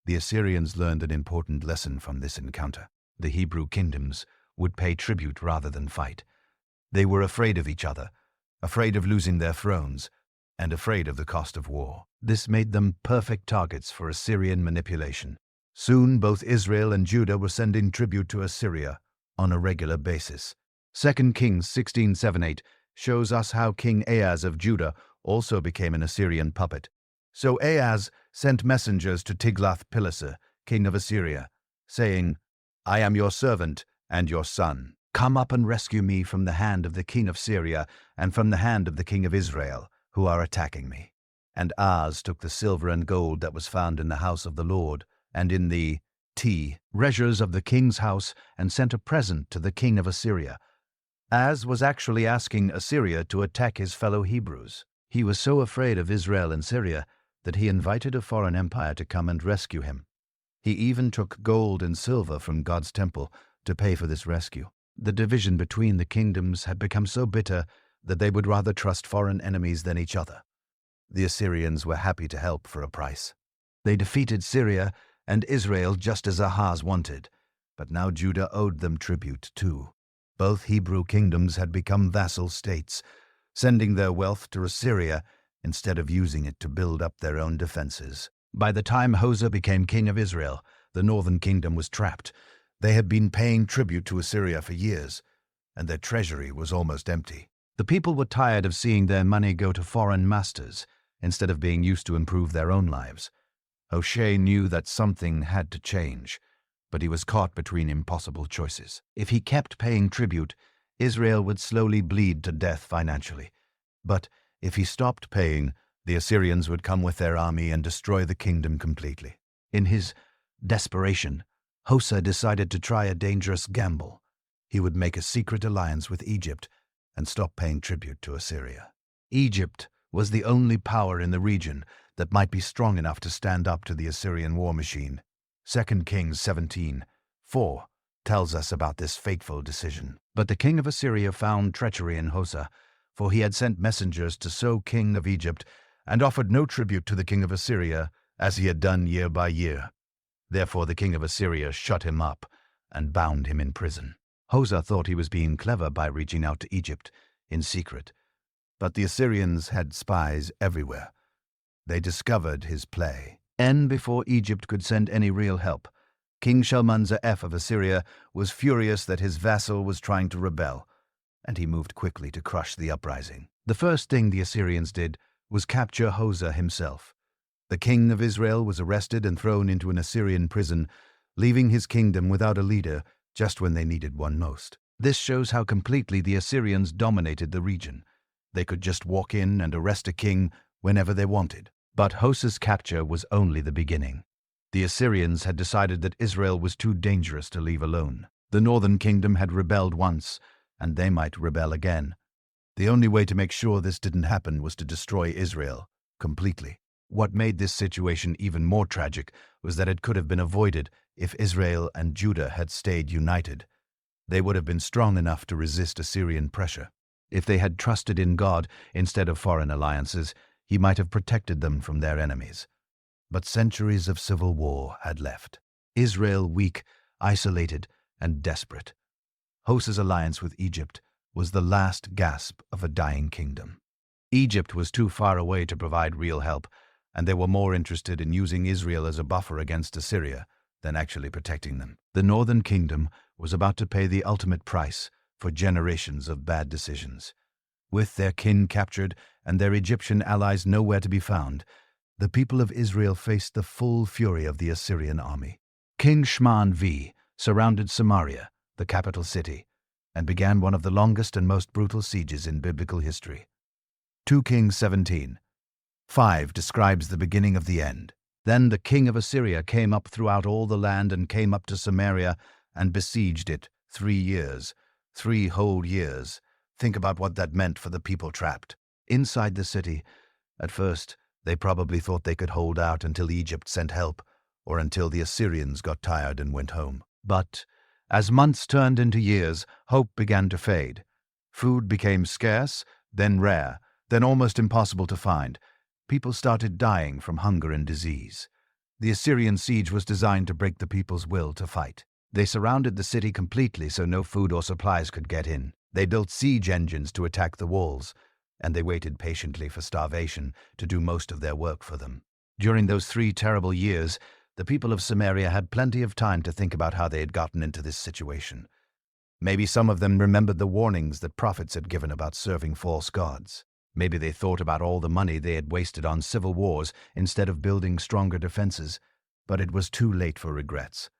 The Assyrians learned an important lesson from this encounter. The Hebrew kingdoms would pay tribute rather than fight. They were afraid of each other, afraid of losing their thrones, and afraid of the cost of war. This made them perfect targets for Assyrian manipulation. Soon both Israel and Judah were sending tribute to Assyria on a regular basis. 2 Kings 16:7-8 shows us how King Ahaz of Judah also became an Assyrian puppet. So Ahaz sent messengers to Tiglath-Pileser, king of Assyria, saying, "I am your servant and your son. Come up and rescue me from the hand of the king of Syria and from the hand of the king of Israel, who are attacking me." And Ahaz took the silver and gold that was found in the house of the Lord and in the treasures of the king's house and sent a present to the king of Assyria. Ahaz was actually asking Assyria to attack his fellow Hebrews. He was so afraid of Israel and Syria that he invited a foreign empire to come and rescue him. He even took gold and silver from God's temple to pay for this rescue. The division between the kingdoms had become so bitter that they would rather trust foreign enemies than each other. The Assyrians were happy to help for a price. They defeated Syria and Israel just as Ahaz wanted, but now Judah owed them tribute too. Both Hebrew kingdoms had become vassal states, sending their wealth to Assyria instead of using it to build up their own defenses. By the time Hosea became king of Israel, the northern kingdom was trapped. They had been paying tribute to Assyria for years, and their treasury was almost empty. The people were tired of seeing their money go to foreign masters instead of being used to improve their own lives. Hoshea knew that something had to change, but he was caught between impossible choices. If he kept paying tribute, Israel would slowly bleed to death financially. But if he stopped paying, the Assyrians would come with their army and destroy the kingdom completely. In his desperation, Hosea decided to try a dangerous gamble. He would make a secret alliance with Egypt and stop paying tribute to Assyria. Egypt was the only power in the region that might be strong enough to stand up to the Assyrian war machine. 2 Kings 17:4 tells us about this fateful decision. But the king of Assyria found treachery in Hosea, for he had sent messengers to So, king of Egypt, and offered no tribute to the king of Assyria, as he had done year by year. Therefore the king of Assyria shut him up and bound him in prison. Hosea thought he was being clever by reaching out to Egypt in secret, but the Assyrians had spies everywhere. They discovered his play. And before Egypt could send any real help, King Shalmaneser of Assyria was furious that his vassal was trying to rebel, and he moved quickly to crush the uprising. The first thing the Assyrians did was capture Hosea himself. The king of Israel was arrested and thrown into an Assyrian prison, leaving his kingdom without a leader just when they needed one most. This shows how completely the Assyrians dominated the region. They could just walk in and arrest a king whenever they wanted. But Hosea's capture was only the beginning. The Assyrians had decided that Israel was too dangerous to leave alone. The northern kingdom had rebelled once, and they might rebel again. The only way to make sure this didn't happen was to destroy Israel completely. What made this situation even more tragic was that it could have been avoided if Israel and Judah had stayed united. They would have been strong enough to resist Assyrian pressure. If they had trusted in God instead of foreign alliances, He might have protected them from their enemies. But centuries of civil war had left Israel weak, isolated, and desperate. Hosea's alliance with Egypt was the last gasp of a dying kingdom. Egypt was too far away to provide real help, and they were more interested in using Israel as a buffer against Assyria than actually protecting them. The northern kingdom was about to pay the ultimate price for generations of bad decisions. With their kin captured and their Egyptian allies nowhere to be found, the people of Israel faced the full fury of the Assyrian army. King Shman V surrounded Samaria, the capital city, and began one of the longest and most brutal sieges in biblical history. 2 Kings 17:5 describes the beginning of the end. Then the king of Assyria came up throughout all the land and came up to Samaria and besieged it 3 years, 3 whole years. Think about what that meant for the people trapped inside the city. At first, they probably thought they could hold out until Egypt sent help, or until the Assyrians got tired and went home. But as months turned into years, hope began to fade. Food became scarce, then rare, then almost impossible to find. People started dying from hunger and disease. The Assyrian siege was designed to break the people's will to fight. They surrounded the city completely so no food or supplies could get in. They built siege engines to attack the walls, and they waited patiently for starvation to do most of their work for them. During those 3 terrible years, the people of Samaria had plenty of time to think about how they had gotten into this situation. Maybe some of them remembered the warnings that prophets had given about serving false gods. Maybe they thought about all the money they had wasted on civil wars instead of building stronger defenses, but it was too late for regrets.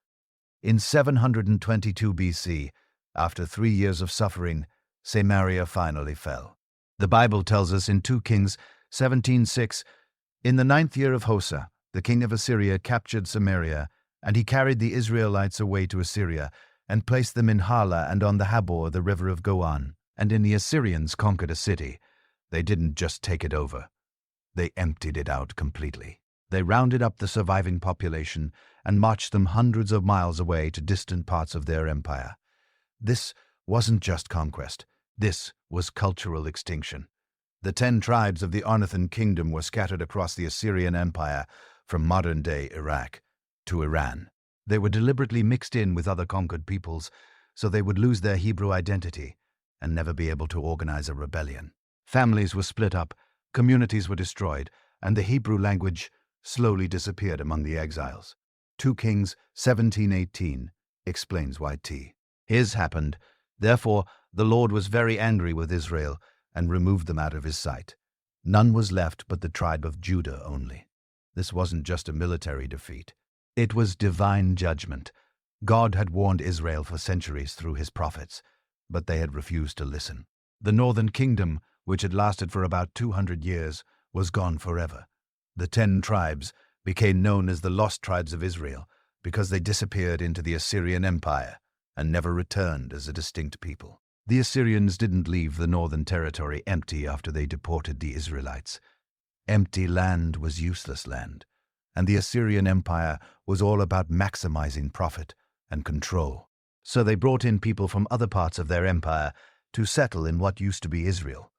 In 722 BC, after 3 years of suffering, Samaria finally fell. The Bible tells us in 2 Kings 17:6, "In the 9th year of Hosea, the king of Assyria captured Samaria, and he carried the Israelites away to Assyria, and placed them in Hala and on the Habor, the river of Goan. And in the Assyrians conquered a city. They didn't just take it over. They emptied it out completely. They rounded up the surviving population and marched them hundreds of miles away to distant parts of their empire. This wasn't just conquest. This was cultural extinction. The 10 tribes of the Arnathan kingdom were scattered across the Assyrian Empire from modern-day Iraq to Iran. They were deliberately mixed in with other conquered peoples so they would lose their Hebrew identity and never be able to organize a rebellion. Families were split up, communities were destroyed, and the Hebrew language slowly disappeared among the exiles. 2 Kings 17:18 explains why His happened. Therefore, the Lord was very angry with Israel and removed them out of his sight. None was left but the tribe of Judah only. This wasn't just a military defeat. It was divine judgment. God had warned Israel for centuries through his prophets, but they had refused to listen. The northern kingdom, which had lasted for about 200 years, was gone forever. The 10 tribes became known as the lost tribes of Israel because they disappeared into the Assyrian Empire and never returned as a distinct people. The Assyrians didn't leave the northern territory empty after they deported the Israelites. Empty land was useless land, and the Assyrian Empire was all about maximizing profit and control. So they brought in people from other parts of their empire to settle in what used to be Israel.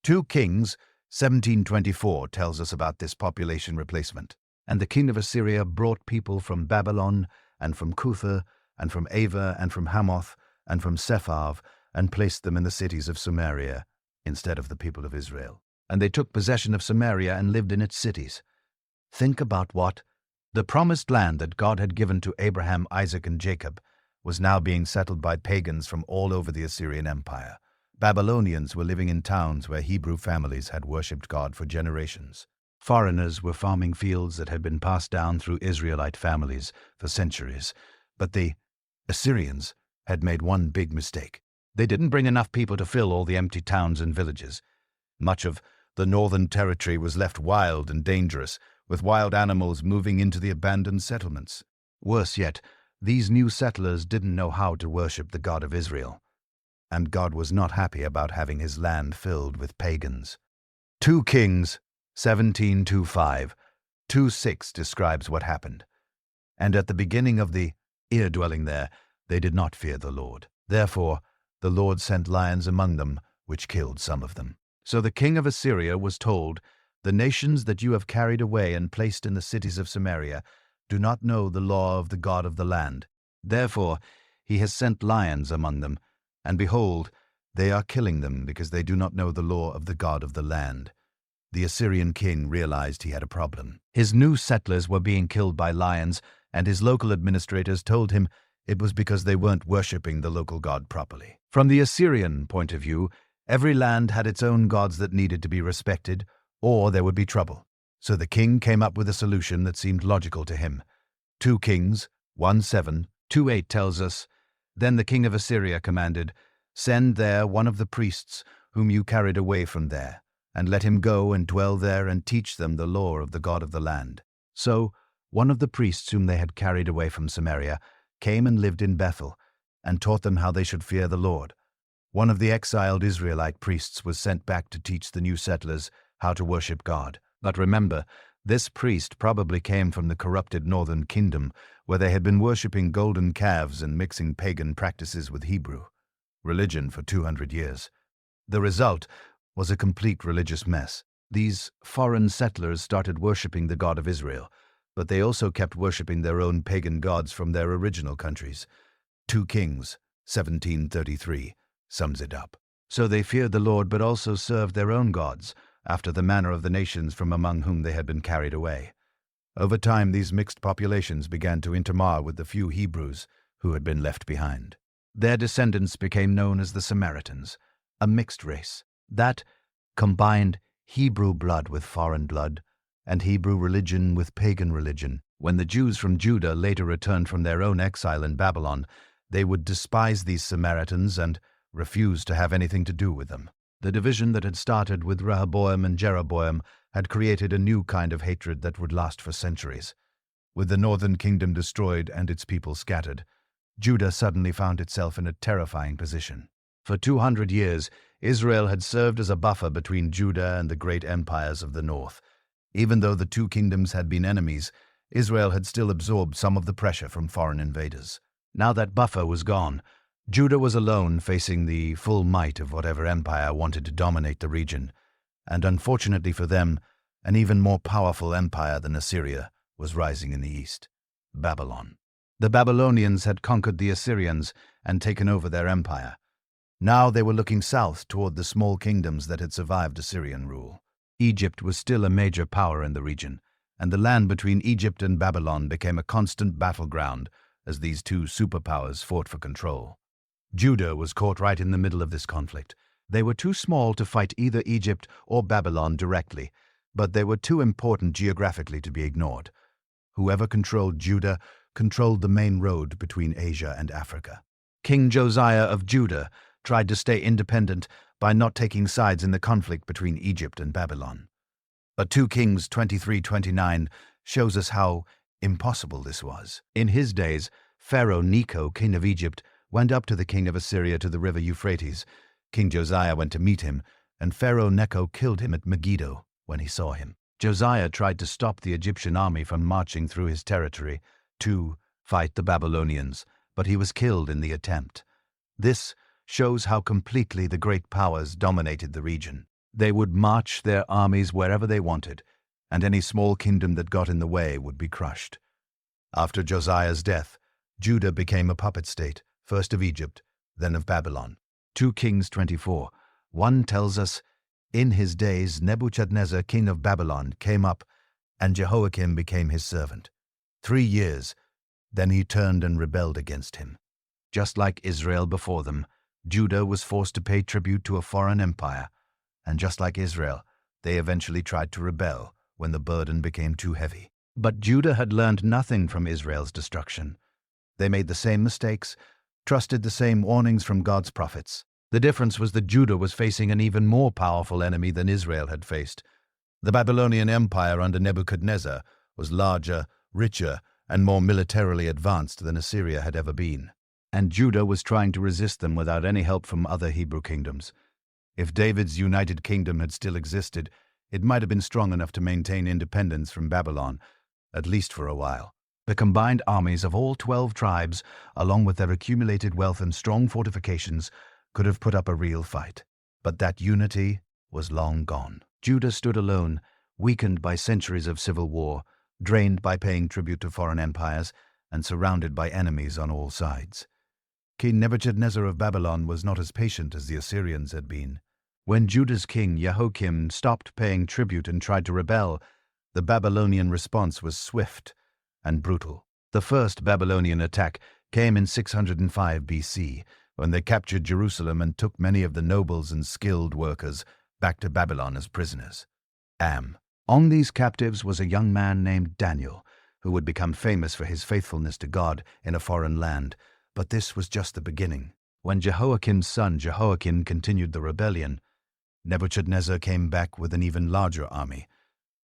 2 Kings 17:24 tells us about this population replacement. And the king of Assyria brought people from Babylon and from Cutha and from Ava and from Hamath and from Sepharv and placed them in the cities of Samaria instead of the people of Israel. And they took possession of Samaria and lived in its cities. Think about what? The promised land that God had given to Abraham, Isaac, and Jacob was now being settled by pagans from all over the Assyrian Empire. Babylonians were living in towns where Hebrew families had worshipped God for generations. Foreigners were farming fields that had been passed down through Israelite families for centuries. But the Assyrians had made one big mistake. They didn't bring enough people to fill all the empty towns and villages. Much of the northern territory was left wild and dangerous, with wild animals moving into the abandoned settlements. Worse yet, these new settlers didn't know how to worship the God of Israel, and God was not happy about having his land filled with pagans. 2 Kings 17:25, 2:6 describes what happened. And at the beginning of the year dwelling there, they did not fear the Lord. Therefore, the Lord sent lions among them, which killed some of them. So the king of Assyria was told, "The nations that you have carried away and placed in the cities of Samaria do not know the law of the God of the land. Therefore, he has sent lions among them, and behold, they are killing them because they do not know the law of the God of the land." The Assyrian king realized he had a problem. His new settlers were being killed by lions, and his local administrators told him it was because they weren't worshipping the local god properly. From the Assyrian point of view, every land had its own gods that needed to be respected, or there would be trouble. So the king came up with a solution that seemed logical to him. 2 Kings 1:7, 2:8 tells us, "Then the king of Assyria commanded, 'Send there one of the priests whom you carried away from there, and let him go and dwell there and teach them the law of the God of the land.' So one of the priests whom they had carried away from Samaria came and lived in Bethel, and taught them how they should fear the Lord. One of the exiled Israelite priests was sent back to teach the new settlers how to worship God. But remember, this priest probably came from the corrupted northern kingdom, where they had been worshipping golden calves and mixing pagan practices with Hebrew religion for 200 years. The result was a complete religious mess. These foreign settlers started worshipping the God of Israel, but they also kept worshipping their own pagan gods from their original countries. 2 Kings 17:33 sums it up. So they feared the Lord, but also served their own gods, after the manner of the nations from among whom they had been carried away. Over time, these mixed populations began to intermar with the few Hebrews who had been left behind. Their descendants became known as the Samaritans, a mixed race that combined Hebrew blood with foreign blood, and Hebrew religion with pagan religion. When the Jews from Judah later returned from their own exile in Babylon, they would despise these Samaritans and refuse to have anything to do with them. The division that had started with Rehoboam and Jeroboam had created a new kind of hatred that would last for centuries. With the northern kingdom destroyed and its people scattered, Judah suddenly found itself in a terrifying position. For 200 years, Israel had served as a buffer between Judah and the great empires of the north. Even though the two kingdoms had been enemies, Israel had still absorbed some of the pressure from foreign invaders. Now that buffer was gone, Judah was alone, facing the full might of whatever empire wanted to dominate the region. And unfortunately for them, an even more powerful empire than Assyria was rising in the east: Babylon. The Babylonians had conquered the Assyrians and taken over their empire. Now they were looking south toward the small kingdoms that had survived Assyrian rule. Egypt was still a major power in the region, and the land between Egypt and Babylon became a constant battleground as these two superpowers fought for control. Judah was caught right in the middle of this conflict. They were too small to fight either Egypt or Babylon directly, but they were too important geographically to be ignored. Whoever controlled Judah controlled the main road between Asia and Africa. King Josiah of Judah tried to stay independent by not taking sides in the conflict between Egypt and Babylon. But 2 Kings 23:29 shows us how impossible this was. In his days, Pharaoh Necho, king of Egypt, went up to the king of Assyria to the river Euphrates. King Josiah went to meet him, and Pharaoh Necho killed him at Megiddo when he saw him. Josiah tried to stop the Egyptian army from marching through his territory to fight the Babylonians, but he was killed in the attempt. This shows how completely the great powers dominated the region. They would march their armies wherever they wanted, and any small kingdom that got in the way would be crushed. After Josiah's death, Judah became a puppet state, first of Egypt, then of Babylon. 2 Kings 24:1 tells us, "In his days Nebuchadnezzar, king of Babylon, came up, and Jehoiakim became his servant. 3 years, then he turned and rebelled against him." Just like Israel before them, Judah was forced to pay tribute to a foreign empire, and just like Israel, they eventually tried to rebel when the burden became too heavy. But Judah had learned nothing from Israel's destruction. They made the same mistakes, trusted the same warnings from God's prophets. The difference was that Judah was facing an even more powerful enemy than Israel had faced. The Babylonian Empire under Nebuchadnezzar was larger, richer, and more militarily advanced than Assyria had ever been. And Judah was trying to resist them without any help from other Hebrew kingdoms. If David's united kingdom had still existed, it might have been strong enough to maintain independence from Babylon, at least for a while. The combined armies of all 12 tribes, along with their accumulated wealth and strong fortifications, could have put up a real fight. But that unity was long gone. Judah stood alone, weakened by centuries of civil war, drained by paying tribute to foreign empires, and surrounded by enemies on all sides. King Nebuchadnezzar of Babylon was not as patient as the Assyrians had been. When Judah's king Jehoiakim stopped paying tribute and tried to rebel, the Babylonian response was swift and brutal. The first Babylonian attack came in 605 BC, when they captured Jerusalem and took many of the nobles and skilled workers back to Babylon as prisoners. On these captives was a young man named Daniel, who would become famous for his faithfulness to God in a foreign land. But this was just the beginning. When Jehoiakim's son Jehoiakim continued the rebellion, Nebuchadnezzar came back with an even larger army.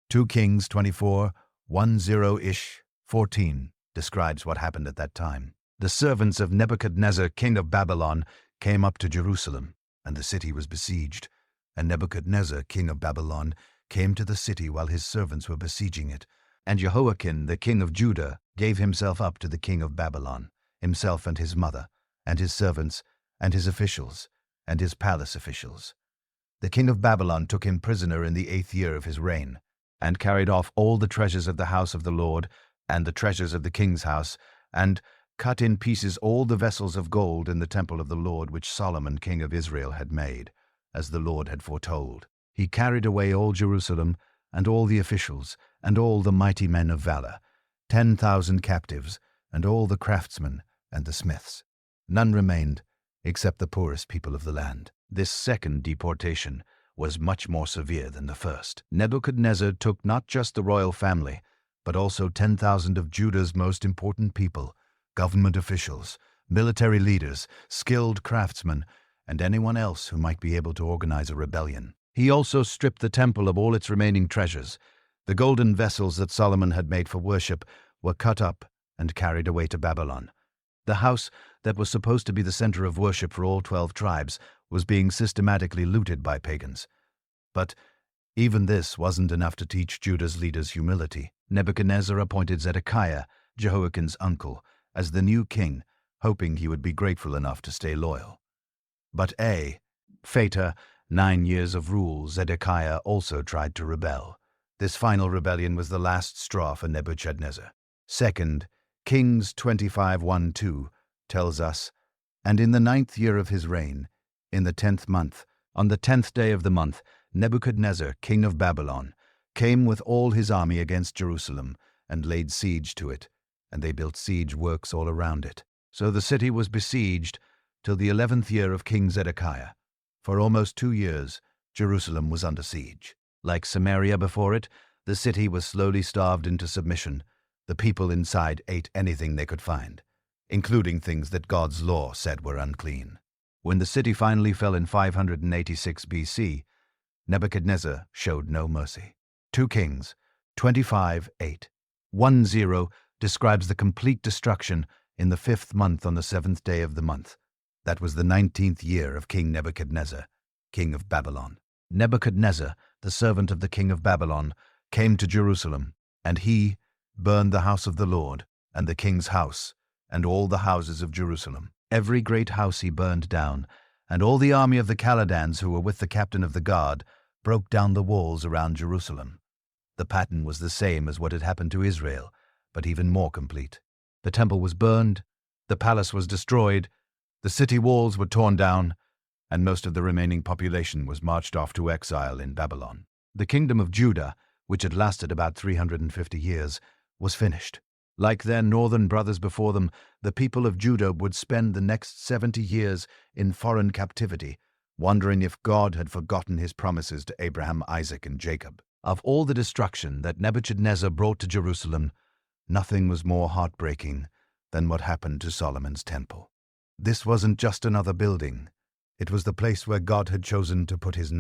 2 Kings 24, 10-ish, 14 describes what happened at that time. The servants of Nebuchadnezzar, king of Babylon, came up to Jerusalem, and the city was besieged. And Nebuchadnezzar, king of Babylon, came to the city while his servants were besieging it. And Jehoiakim, the king of Judah, gave himself up to the king of Babylon, himself and his mother, and his servants, and his officials, and his palace officials. The king of Babylon took him prisoner in the 8th year of his reign, and carried off all the treasures of the house of the Lord, and the treasures of the king's house, and cut in pieces all the vessels of gold in the temple of the Lord which Solomon king of Israel had made, as the Lord had foretold. He carried away all Jerusalem, and all the officials, and all the mighty men of valor, 10,000 captives, and all the craftsmen and the smiths. None remained, except the poorest people of the land. This second deportation was much more severe than the first. Nebuchadnezzar took not just the royal family, but also 10,000 of Judah's most important people, government officials, military leaders, skilled craftsmen, and anyone else who might be able to organize a rebellion. He also stripped the temple of all its remaining treasures. The golden vessels that Solomon had made for worship were cut up and carried away to Babylon. The house that was supposed to be the center of worship for all 12 tribes was being systematically looted by pagans. But even this wasn't enough to teach Judah's leaders humility. Nebuchadnezzar appointed Zedekiah, Jehoiakim's uncle, as the new king, hoping he would be grateful enough to stay loyal. But Feta, 9 years of rule, Zedekiah also tried to rebel. This final rebellion was the last straw for Nebuchadnezzar. 2 Kings 25:1-2 tells us, "And in the 9th year of his reign, in the 10th month, on the 10th day of the month, Nebuchadnezzar, king of Babylon, came with all his army against Jerusalem, and laid siege to it, and they built siege works all around it. So the city was besieged till the 11th year of King Zedekiah. For almost 2 years, Jerusalem was under siege. Like Samaria before it, the city was slowly starved into submission. The people inside ate anything they could find, including things that God's law said were unclean. When the city finally fell in 586 BC, Nebuchadnezzar showed no mercy." 2 Kings 25:8. 10 describes the complete destruction in the 5th month on the 7th day of the month. That was the 19th year of King Nebuchadnezzar, king of Babylon. Nebuchadnezzar, the servant of the king of Babylon, came to Jerusalem, and he burned the house of the Lord, and the king's house, and all the houses of Jerusalem. Every great house he burned down, and all the army of the Chaldeans who were with the captain of the guard broke down the walls around Jerusalem. The pattern was the same as what had happened to Israel, but even more complete. The temple was burned, the palace was destroyed, the city walls were torn down, and most of the remaining population was marched off to exile in Babylon. The kingdom of Judah, which had lasted about 350 years, was finished. Like their northern brothers before them, the people of Judah would spend the next 70 years in foreign captivity, wondering if God had forgotten his promises to Abraham, Isaac, and Jacob. Of all the destruction that Nebuchadnezzar brought to Jerusalem, nothing was more heartbreaking than what happened to Solomon's temple. This wasn't just another building. It was the place where God had chosen to put his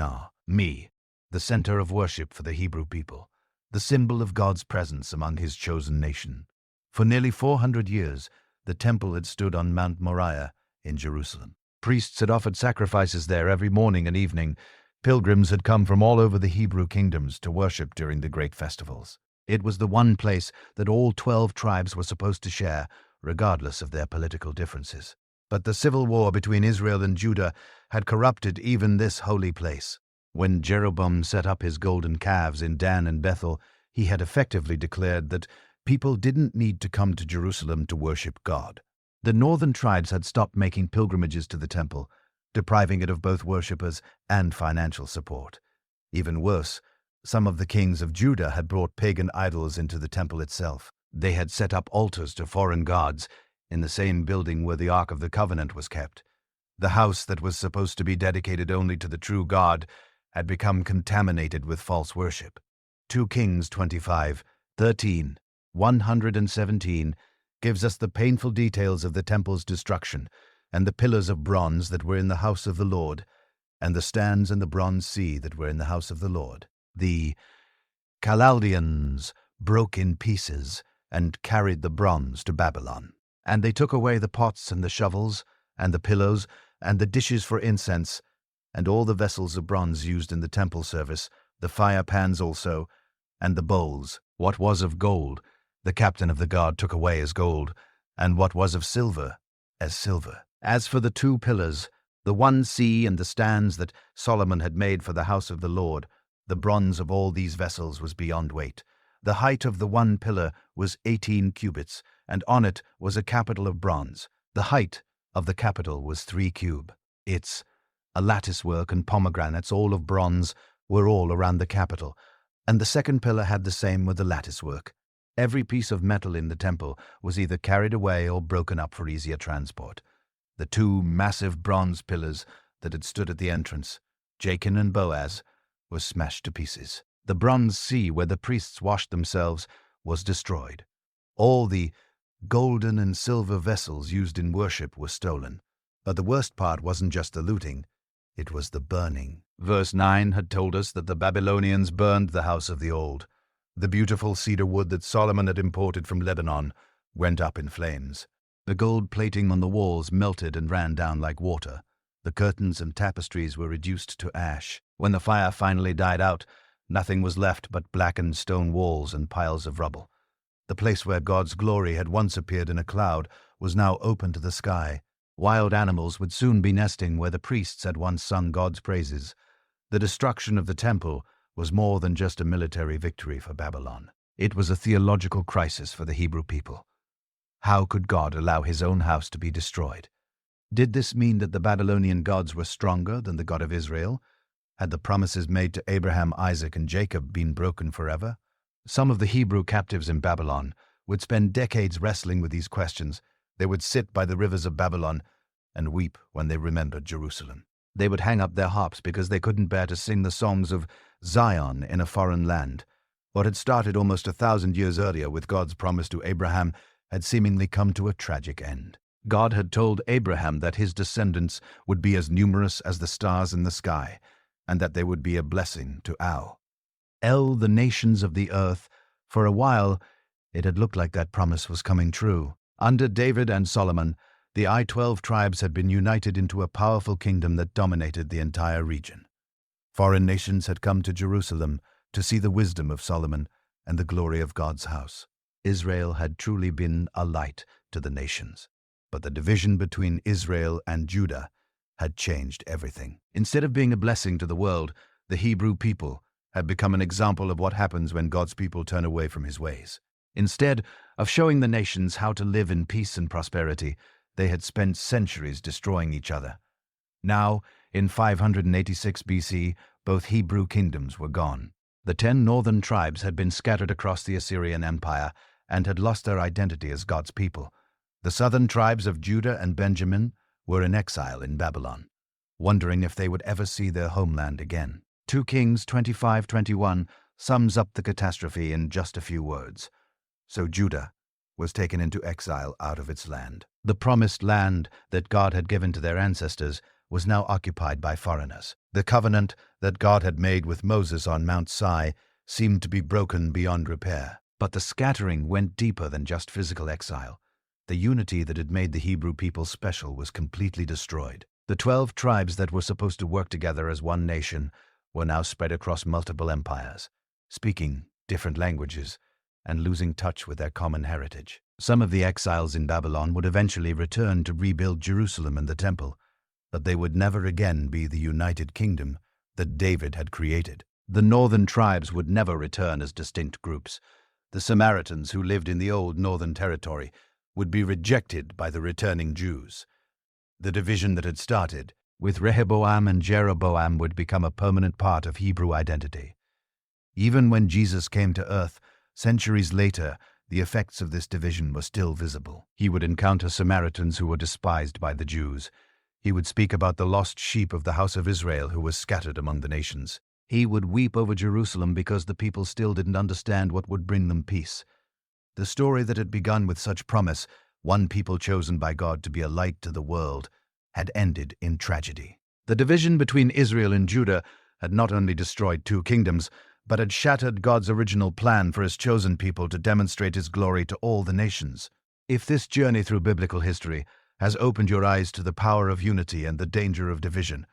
me, the center of worship for the Hebrew people, the symbol of God's presence among his chosen nation. For nearly 400 years, the temple had stood on Mount Moriah in Jerusalem. Priests had offered sacrifices there every morning and evening. Pilgrims had come from all over the Hebrew kingdoms to worship during the great festivals. It was the one place that all 12 tribes were supposed to share, regardless of their political differences. But the civil war between Israel and Judah had corrupted even this holy place. When Jeroboam set up his golden calves in Dan and Bethel, he had effectively declared that people didn't need to come to Jerusalem to worship God. The northern tribes had stopped making pilgrimages to the temple, depriving it of both worshippers and financial support. Even worse, some of the kings of Judah had brought pagan idols into the temple itself. They had set up altars to foreign gods in the same building where the Ark of the Covenant was kept. The house that was supposed to be dedicated only to the true God had become contaminated with false worship. 2 Kings 25:13, 117 gives us the painful details of the temple's destruction, and the pillars of bronze that were in the house of the Lord, and the stands and the bronze sea that were in the house of the Lord. The Chaldeans broke in pieces and carried the bronze to Babylon. And they took away the pots and the shovels, and the pillows, and the dishes for incense, and all the vessels of bronze used in the temple service, the fire pans also, and the bowls. What was of gold, the captain of the guard took away as gold, and what was of silver, as silver. As for the 2 pillars, the one sea and the stands that Solomon had made for the house of the Lord, the bronze of all these vessels was beyond weight. The height of the one pillar was 18 cubits, and on it was a capital of bronze. The height of the capital was 3 cubits. Its latticework and pomegranates, all of bronze, were all around the capital, and the second pillar had the same with the latticework. Every piece of metal in the temple was either carried away or broken up for easier transport. The 2 massive bronze pillars that had stood at the entrance, Jachin and Boaz, were smashed to pieces. The bronze sea where the priests washed themselves was destroyed. All the golden and silver vessels used in worship were stolen. But the worst part wasn't just the looting, it was the burning. Verse 9 had told us that the Babylonians burned the house of the old. The beautiful cedar wood that Solomon had imported from Lebanon went up in flames. The gold plating on the walls melted and ran down like water. The curtains and tapestries were reduced to ash. When the fire finally died out, nothing was left but blackened stone walls and piles of rubble. The place where God's glory had once appeared in a cloud was now open to the sky. Wild animals would soon be nesting where the priests had once sung God's praises. The destruction of the temple was more than just a military victory for Babylon. It was a theological crisis for the Hebrew people. How could God allow his own house to be destroyed? Did this mean that the Babylonian gods were stronger than the God of Israel? Had the promises made to Abraham, Isaac, and Jacob been broken forever? Some of the Hebrew captives in Babylon would spend decades wrestling with these questions. They would sit by the rivers of Babylon and weep when they remembered Jerusalem. They would hang up their harps because they couldn't bear to sing the songs of Zion in a foreign land. What had started almost 1,000 years earlier with God's promise to Abraham had seemingly come to a tragic end. God had told Abraham that his descendants would be as numerous as the stars in the sky, and that they would be a blessing to the nations of the earth. For a while, it had looked like that promise was coming true. Under David and Solomon, the 12 tribes had been united into a powerful kingdom that dominated the entire region. Foreign nations had come to Jerusalem to see the wisdom of Solomon and the glory of God's house. Israel had truly been a light to the nations, but the division between Israel and Judah had changed everything. Instead of being a blessing to the world, the Hebrew people had become an example of what happens when God's people turn away from his ways. Instead of showing the nations how to live in peace and prosperity, they had spent centuries destroying each other. Now, in 586 BC, both Hebrew kingdoms were gone. The 10 northern tribes had been scattered across the Assyrian Empire and had lost their identity as God's people. The southern tribes of Judah and Benjamin were in exile in Babylon, wondering if they would ever see their homeland again. 2 Kings 25:21 sums up the catastrophe in just a few words. So Judah was taken into exile out of its land. The promised land that God had given to their ancestors was now occupied by foreigners. The covenant that God had made with Moses on Mount Sinai seemed to be broken beyond repair. But the scattering went deeper than just physical exile. The unity that had made the Hebrew people special was completely destroyed. The 12 tribes that were supposed to work together as one nation were now spread across multiple empires, speaking different languages and losing touch with their common heritage. Some of the exiles in Babylon would eventually return to rebuild Jerusalem and the temple, but they would never again be the united kingdom that David had created. The northern tribes would never return as distinct groups. The Samaritans, who lived in the old northern territory, would be rejected by the returning Jews. The division that had started with Rehoboam and Jeroboam would become a permanent part of Hebrew identity. Even when Jesus came to earth, centuries later, the effects of this division were still visible. He would encounter Samaritans who were despised by the Jews. He would speak about the lost sheep of the house of Israel who was scattered among the nations. He would weep over Jerusalem because the people still didn't understand what would bring them peace. The story that had begun with such promise, one people chosen by God to be a light to the world, had ended in tragedy. The division between Israel and Judah had not only destroyed 2 kingdoms, but had shattered God's original plan for his chosen people to demonstrate his glory to all the nations. If this journey through biblical history has opened your eyes to the power of unity and the danger of division,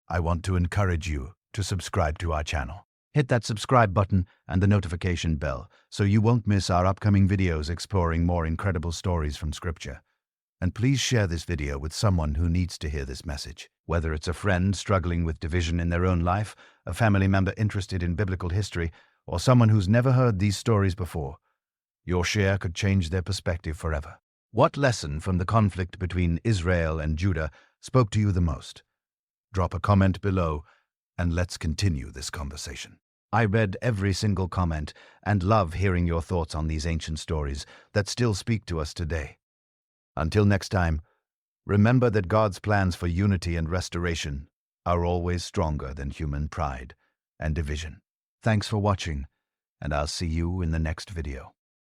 I want to encourage you to subscribe to our channel. Hit that subscribe button and the notification bell so you won't miss our upcoming videos exploring more incredible stories from Scripture. And please share this video with someone who needs to hear this message. Whether it's a friend struggling with division in their own life, a family member interested in biblical history, or someone who's never heard these stories before, your share could change their perspective forever. What lesson from the conflict between Israel and Judah spoke to you the most? Drop a comment below and let's continue this conversation. I read every single comment and love hearing your thoughts on these ancient stories that still speak to us today. Until next time, remember that God's plans for unity and restoration are always stronger than human pride and division. Thanks for watching, and I'll see you in the next video.